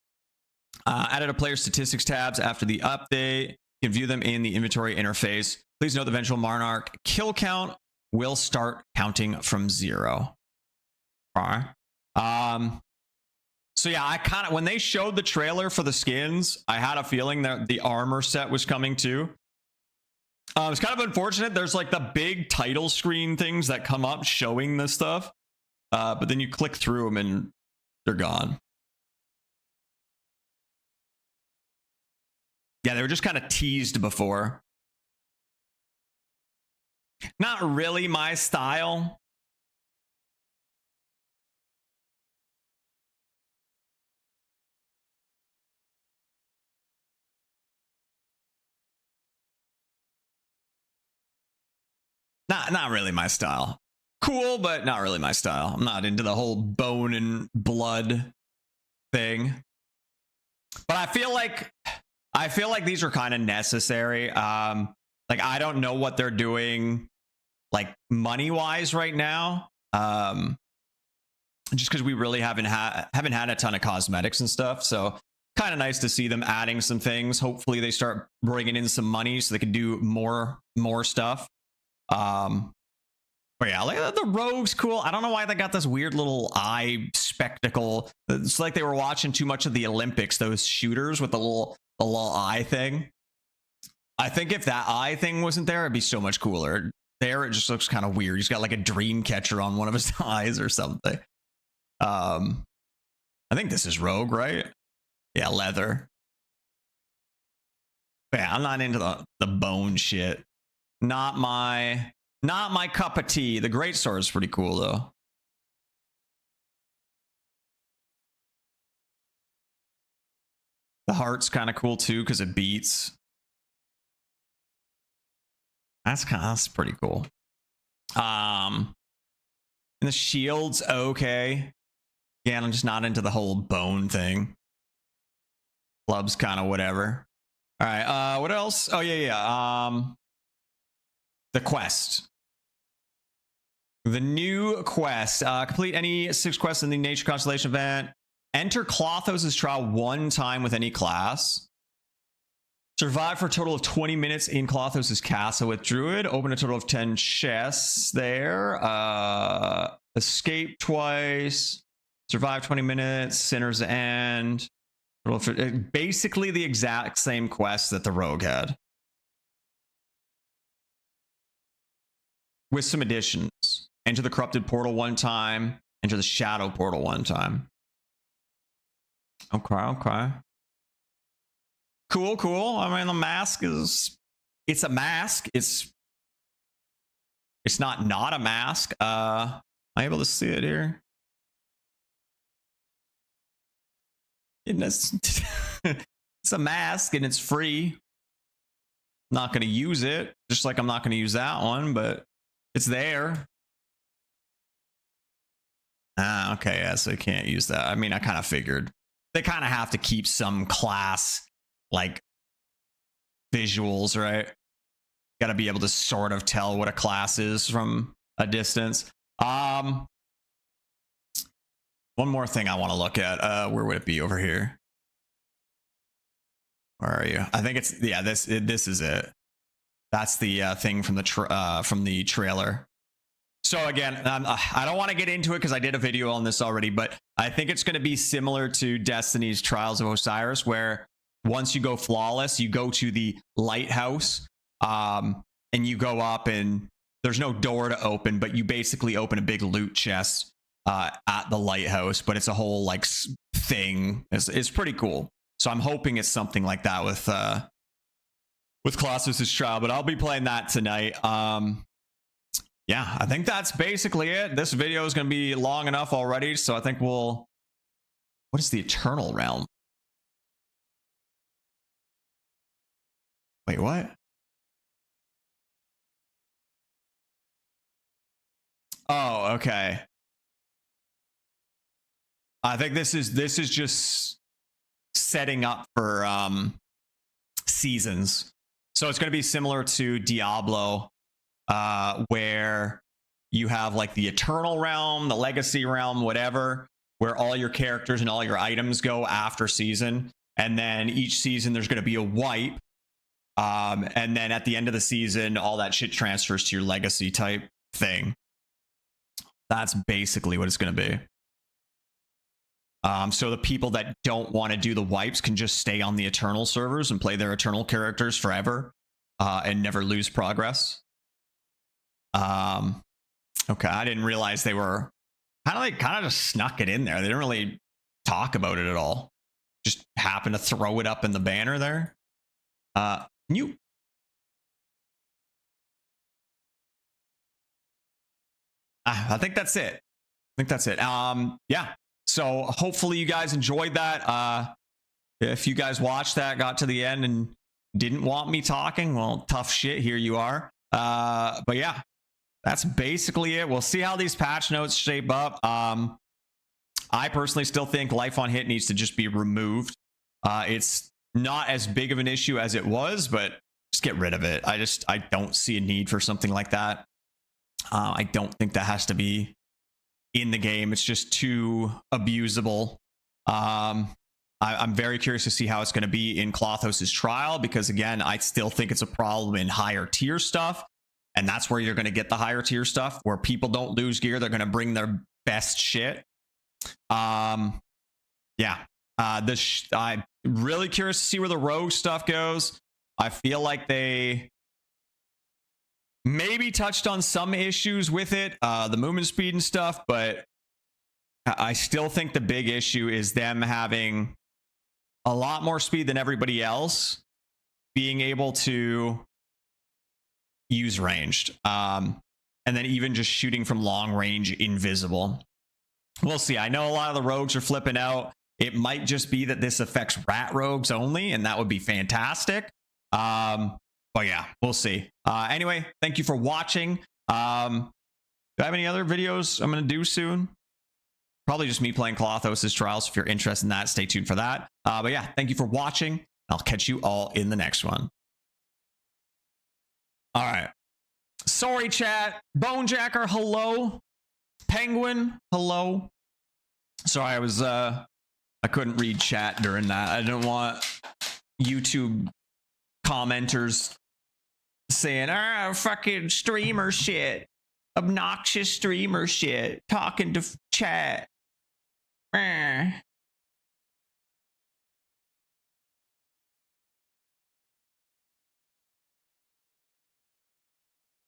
Added a player statistics tabs after the update. You can view them in the inventory interface. Please note the Vengeful Monarch kill count will start counting from 0. All right. So yeah, I kind of, when they showed the trailer for the skins, I had a feeling that the armor set was coming too. It's kind of unfortunate. There's like the big title screen things that come up showing this stuff, but then you click through them and they're gone. Yeah, they were just kind of teased before. Not really my style. Not really my style. Cool, but not really my style. I'm not into the whole bone and blood thing. But I feel like these are kind of necessary. Like I don't know what they're doing like money-wise right now. Just because we really haven't had a ton of cosmetics and stuff. So kind of nice to see them adding some things. Hopefully they start bringing in some money so they can do more stuff. But yeah, like the rogue's cool. I don't know why they got this weird little eye spectacle. It's like they were watching too much of the Olympics, those shooters with the little eye thing. I think if that eye thing wasn't there, it'd be so much cooler. There, it just looks kind of weird. He's got like a dream catcher on one of his eyes or something. I think this is rogue, right? Yeah, leather. But yeah, I'm not into the bone shit. Not my cup of tea. The greatsword is pretty cool though. The heart's kind of cool too because it beats. That's pretty cool. And the shield's okay. Again, I'm just not into the whole bone thing. Club's kind of whatever. All right. What else? Oh yeah. The quest. The new quest. Complete any 6 quests in the Nature Constellation event. Enter Klothos' trial 1 time with any class. Survive for a total of 20 minutes in Klothos' castle with Druid. Open a total of 10 chests there. Escape twice. Survive 20 minutes. Sinner's End. Basically the exact same quest that the rogue had. With some additions. Enter the corrupted portal 1 time. Enter the shadow portal 1 time. Okay. Cool. I mean, the mask is... It's a mask. It's not a mask. Am I able to see it here? It's a mask and it's free. Not going to use it. Just like I'm not going to use that one, but it's there. Okay, yeah, so you can't use that. I mean, I kind of figured. They kind of have to keep some class, like, visuals, right? Got to be able to sort of tell what a class is from a distance. One more thing I want to look at. Where would it be? Over here? Where are you? I think it's, yeah, this is it. That's the thing from the trailer. So again, I don't want to get into it because I did a video on this already, but I think it's going to be similar to Destiny's Trials of Osiris, where once you go flawless, you go to the lighthouse, and you go up and there's no door to open, but you basically open a big loot chest at the lighthouse, but it's a whole like thing. It's pretty cool. So I'm hoping it's something like that with Colossus' Trial, but I'll be playing that tonight. Yeah, I think that's basically it. This video is going to be long enough already, so I think we'll... What is the Eternal Realm? Wait, what? Oh, okay. I think this is just setting up for seasons. So it's going to be similar to Diablo, where you have like the Eternal Realm, the Legacy Realm, whatever, where all your characters and all your items go after season. And then each season there's going to be a wipe. And then at the end of the season, all that shit transfers to your legacy type thing. That's basically what it's going to be. So the people that don't want to do the wipes can just stay on the Eternal servers and play their Eternal characters forever and never lose progress. Okay, I didn't realize they were kind of just snuck it in there. They didn't really talk about it at all. Just happened to throw it up in the banner there. I think that's it. Yeah. So hopefully you guys enjoyed that. If you guys watched that, got to the end and didn't want me talking, well, tough shit. Here you are. But yeah, that's basically it. We'll see how these patch notes shape up. I personally still think Life on Hit needs to just be removed. It's not as big of an issue as it was, but just get rid of it. I don't see a need for something like that. I don't think that has to be in the game. It's just too abusable. I'm very curious to see how it's going to be in Klothos's trial, because again, I still think it's a problem in higher tier stuff. And that's where you're going to get the higher tier stuff where people don't lose gear. They're going to bring their best shit. Yeah. I'm really curious to see where the rogue stuff goes. I feel like they maybe touched on some issues with it, the movement speed and stuff, but I still think the big issue is them having a lot more speed than everybody else, being able to use ranged, and then even just shooting from long range invisible. We'll see. I know a lot of the rogues are flipping out. It might just be that this affects rat rogues only, and that would be fantastic. But yeah, we'll see. Anyway, thank you for watching. Do I have any other videos I'm going to do soon? Probably just me playing Klothos's Trials. If you're interested in that, stay tuned for that. But yeah, thank you for watching. I'll catch you all in the next one. All right. Sorry, chat. Bonejacker, hello. Penguin, hello. Sorry, I couldn't read chat during that. I didn't want YouTube commenters saying, fucking streamer shit. Obnoxious streamer shit. Talking to chat.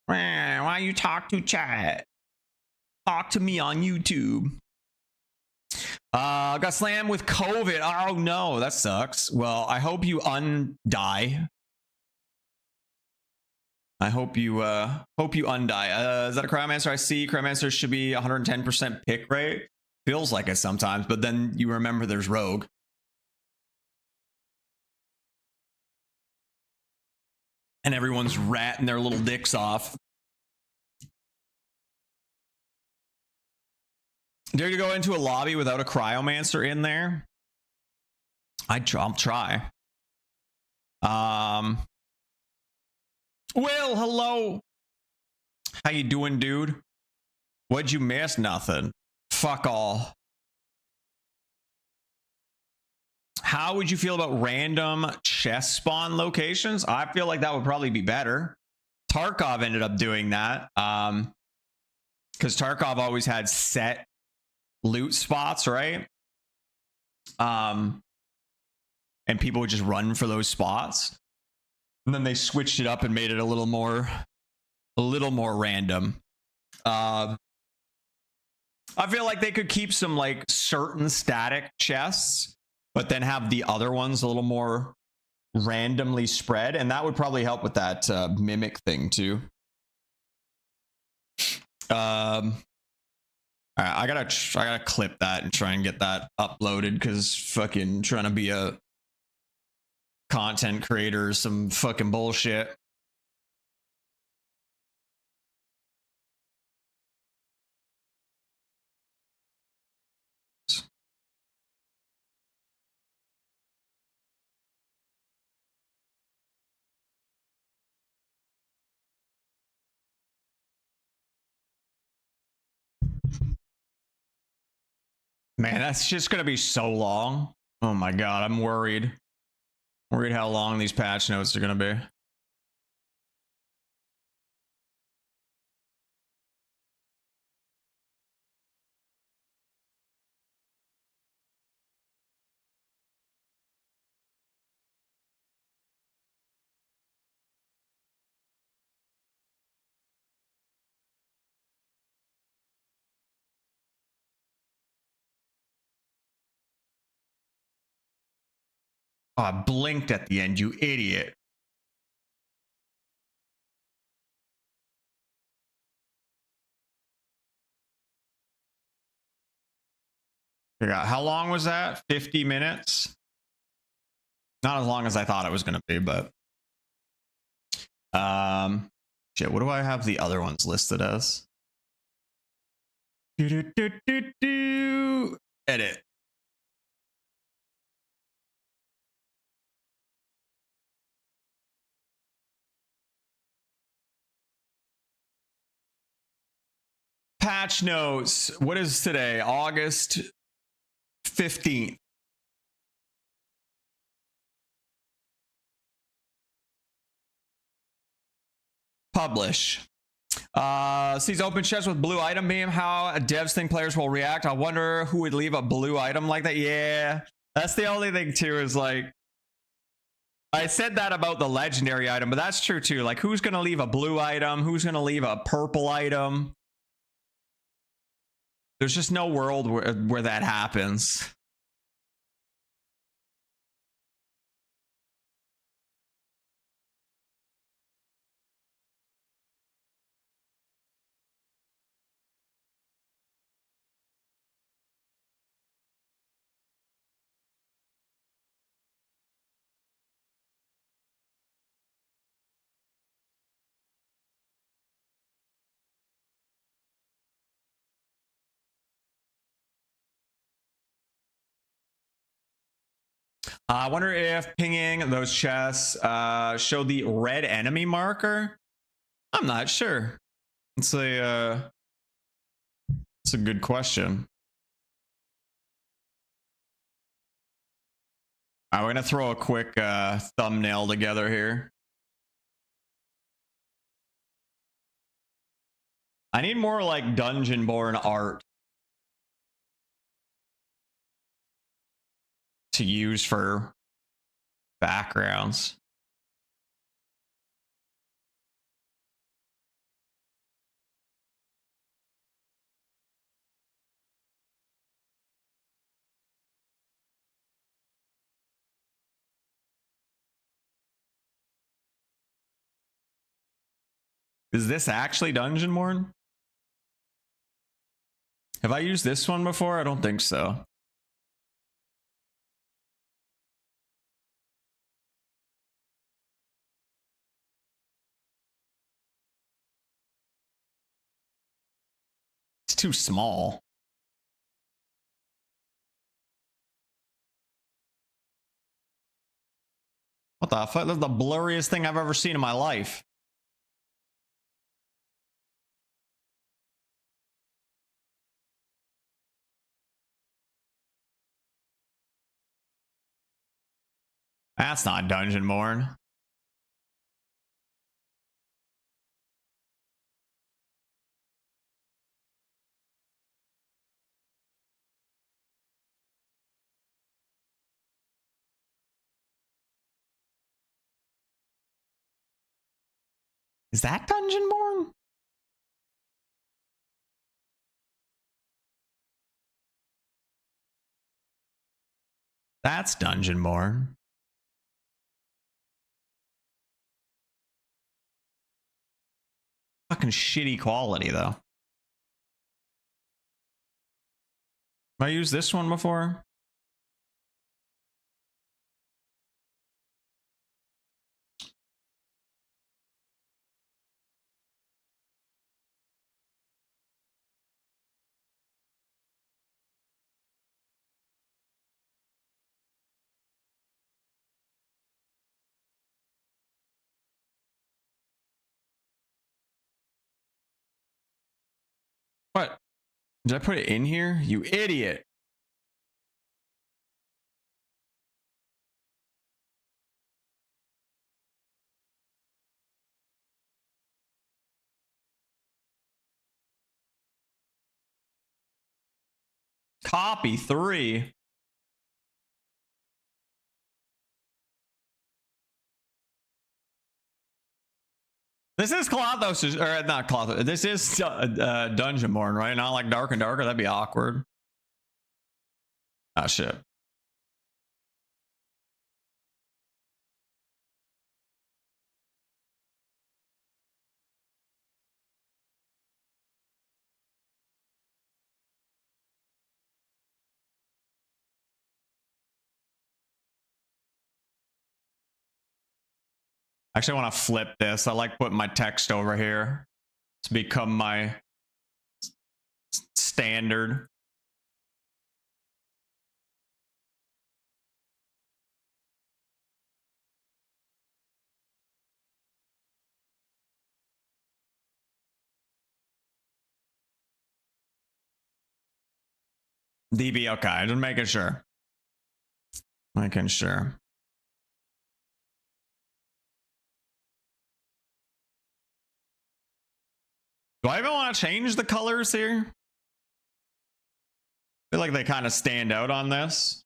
Why you talk to chat? Talk to me on YouTube. Got slammed with COVID. Oh no, that sucks. Well, I hope you undie. I hope you undie. Is that a Cryomancer? I see Cryomancer should be 110% pick rate. Feels like it sometimes, but then you remember there's Rogue. And everyone's ratting their little dicks off. Dare you go into a lobby without a Cryomancer in there? I'll try. Will, hello. How you doing, dude? What'd you miss? Nothing. Fuck all. How would you feel about random chest spawn locations? I feel like that would probably be better. Tarkov ended up doing that. Because Tarkov always had set loot spots, right? And people would just run for those spots. And then they switched it up and made it a little more random. I feel like they could keep some like certain static chests, but then have the other ones a little more randomly spread, and that would probably help with that mimic thing too. All right, I gotta clip that and try and get that uploaded, because fucking trying to be a content creator is some fucking bullshit. Man, that's just gonna be so long. Oh my god, I'm worried. Worried how long these patch notes are gonna be. Oh, I blinked at the end, you idiot. How long was that? 50 minutes? Not as long as I thought it was going to be, but shit, what do I have the other ones listed as? Edit. Patch notes. What is today? August 15th. Publish. Sees open chests with blue item beam. How devs think players will react. I wonder who would leave a blue item like that. Yeah, that's the only thing too, is like, I said that about the legendary item, but that's true too. Like, who's gonna leave a blue item? Who's gonna leave a purple item? There's just no world where that happens. I wonder if pinging those chests show the red enemy marker. I'm not sure. It's a good question. All right, we're gonna throw a quick thumbnail together here. I need more like Dungeonborne art to use for backgrounds. Is this actually Dungeonborne? Have I used this one before? I don't think so. It's too small. What the fuck? That's the blurriest thing I've ever seen in my life. That's not Dungeonborne. Is that Dungeonborne? That's Dungeonborne. Fucking shitty quality though. Have I used this one before? What? Did I put it in here? You idiot. Copy 3. This is Clothos, or not Clothos. This is Dungeonborne, right? Not like Dark and Darker. That'd be awkward. Ah, shit. Actually, I want to flip this. I like putting my text over here to become my standard. DB, okay, just making sure. Making sure. Do I even want to change the colors here? I feel like they kind of stand out on this.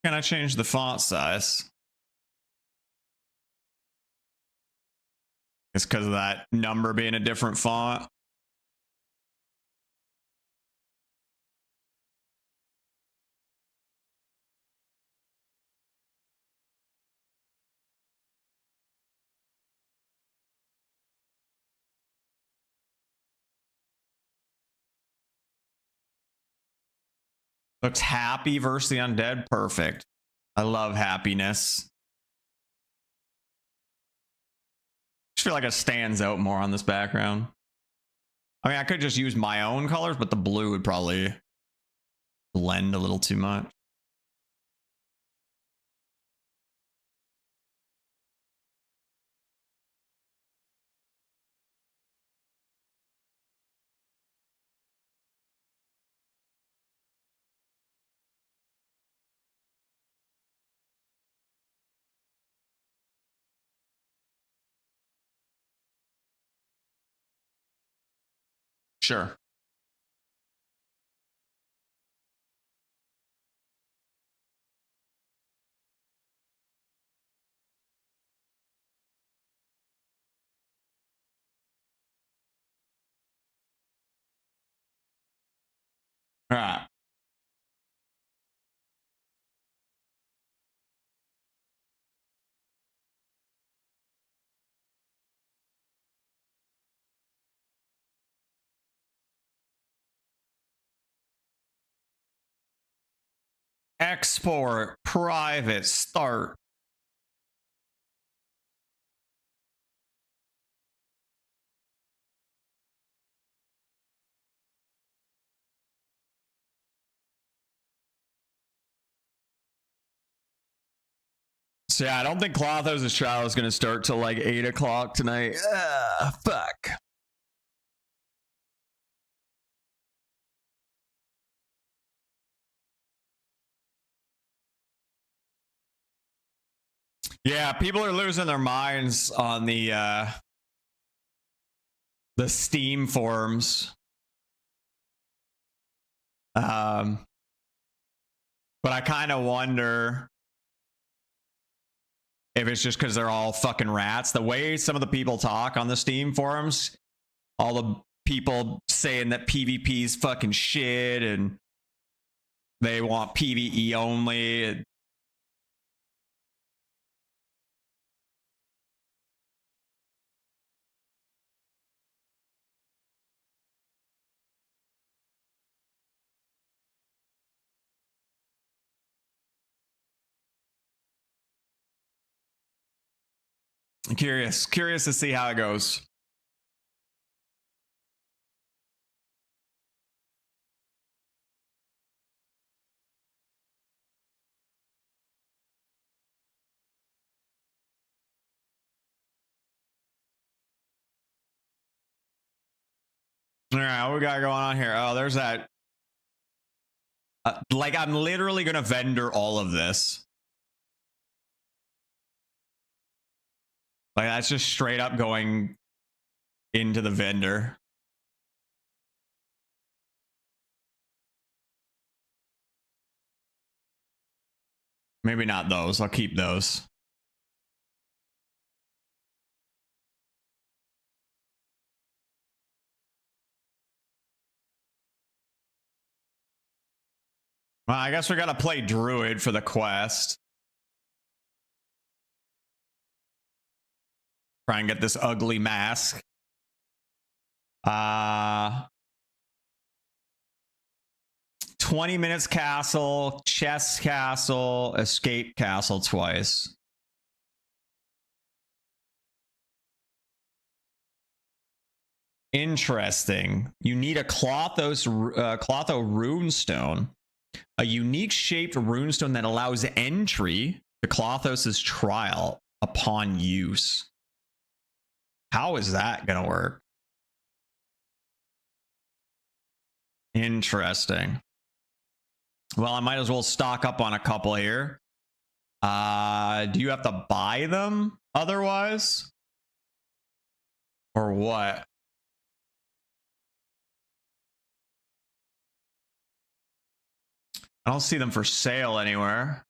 Can I change the font size? It's because of that number being a different font. Looks happy versus the undead. Perfect. I love happiness. I feel like it stands out more on this background. I mean, I could just use my own colors, but the blue would probably blend a little too much. Sure. All right. Export, private, start. So yeah, I don't think Clothos' trial is going to start till like 8 o'clock tonight. Fuck. Yeah, people are losing their minds on the Steam forums. But I kind of wonder if it's just because they're all fucking rats. The way some of the people talk on the Steam forums, all the people saying that PvP is fucking shit and they want PvE only. Curious to see how it goes. All right, what we got going on here? Oh, there's that. Like, I'm literally gonna vendor all of this. Like, that's just straight up going into the vendor. Maybe not those. I'll keep those. Well, I guess we gotta play Druid for the quest. Try and get this ugly mask. 20 minutes castle, chess castle, escape castle twice. Interesting. You need a Clotho runestone. A unique shaped runestone that allows entry to Klothos's trial upon use. How is that gonna work? Interesting. Well, I might as well stock up on a couple here. Do you have to buy them otherwise? Or what? I don't see them for sale anywhere.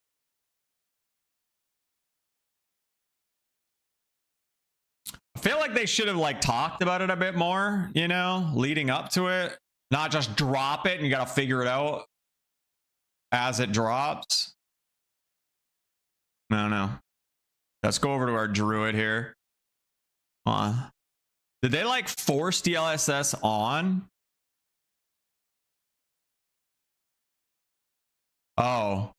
I feel like they should have like talked about it a bit more, you know, leading up to it. Not just drop it and you got to figure it out as it drops. No. Let's go over to our druid here. Did they like force DLSS on? Oh,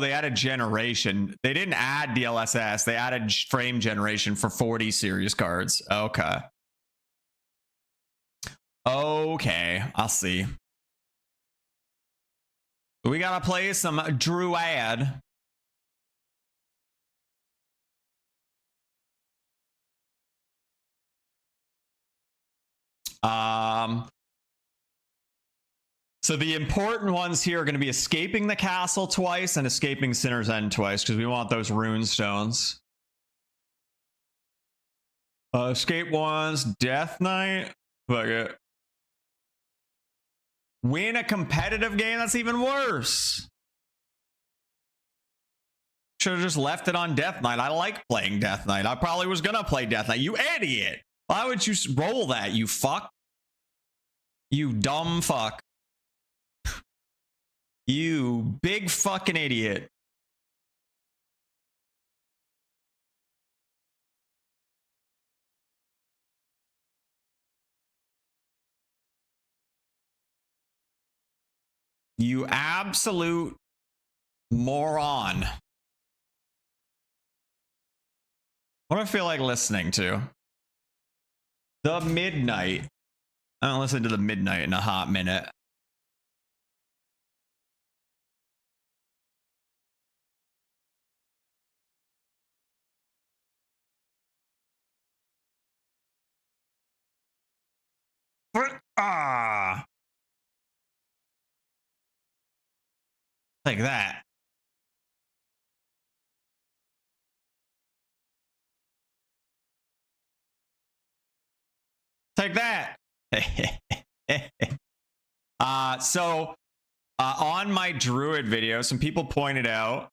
they added generation. They didn't add DLSS. They added frame generation for 40 series cards. Okay. Okay, I'll see. We gotta play some Druid. So the important ones here are going to be escaping the castle twice and escaping Sinner's End twice, because we want those rune stones. Escape ones, Death Knight. Fuck it. Win a competitive game? That's even worse. Should have just left it on Death Knight. I like playing Death Knight. I probably was going to play Death Knight. You idiot. Why would you roll that, you fuck? You dumb fuck. You big fucking idiot. You absolute moron. What do I feel like listening to? The Midnight. I haven't listened to the Midnight in a hot minute. Like that. Take that. On my druid video, some people pointed out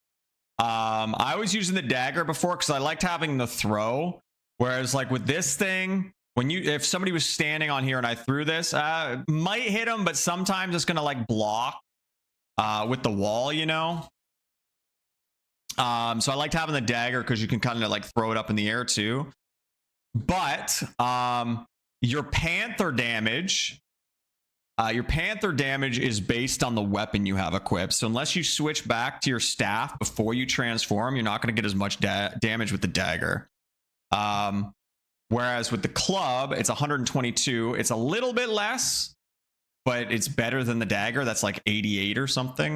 I was using the dagger before because I liked having the throw, whereas like with this thing, if somebody was standing on here and I threw this, might hit them, but sometimes it's gonna like block with the wall, you know. So I liked having the dagger because you can kind of like throw it up in the air too. But your panther damage is based on the weapon you have equipped. So unless you switch back to your staff before you transform, you're not going to get as much damage with the dagger. Whereas with the club, it's 122. It's a little bit less, but it's better than the dagger. That's like 88 or something.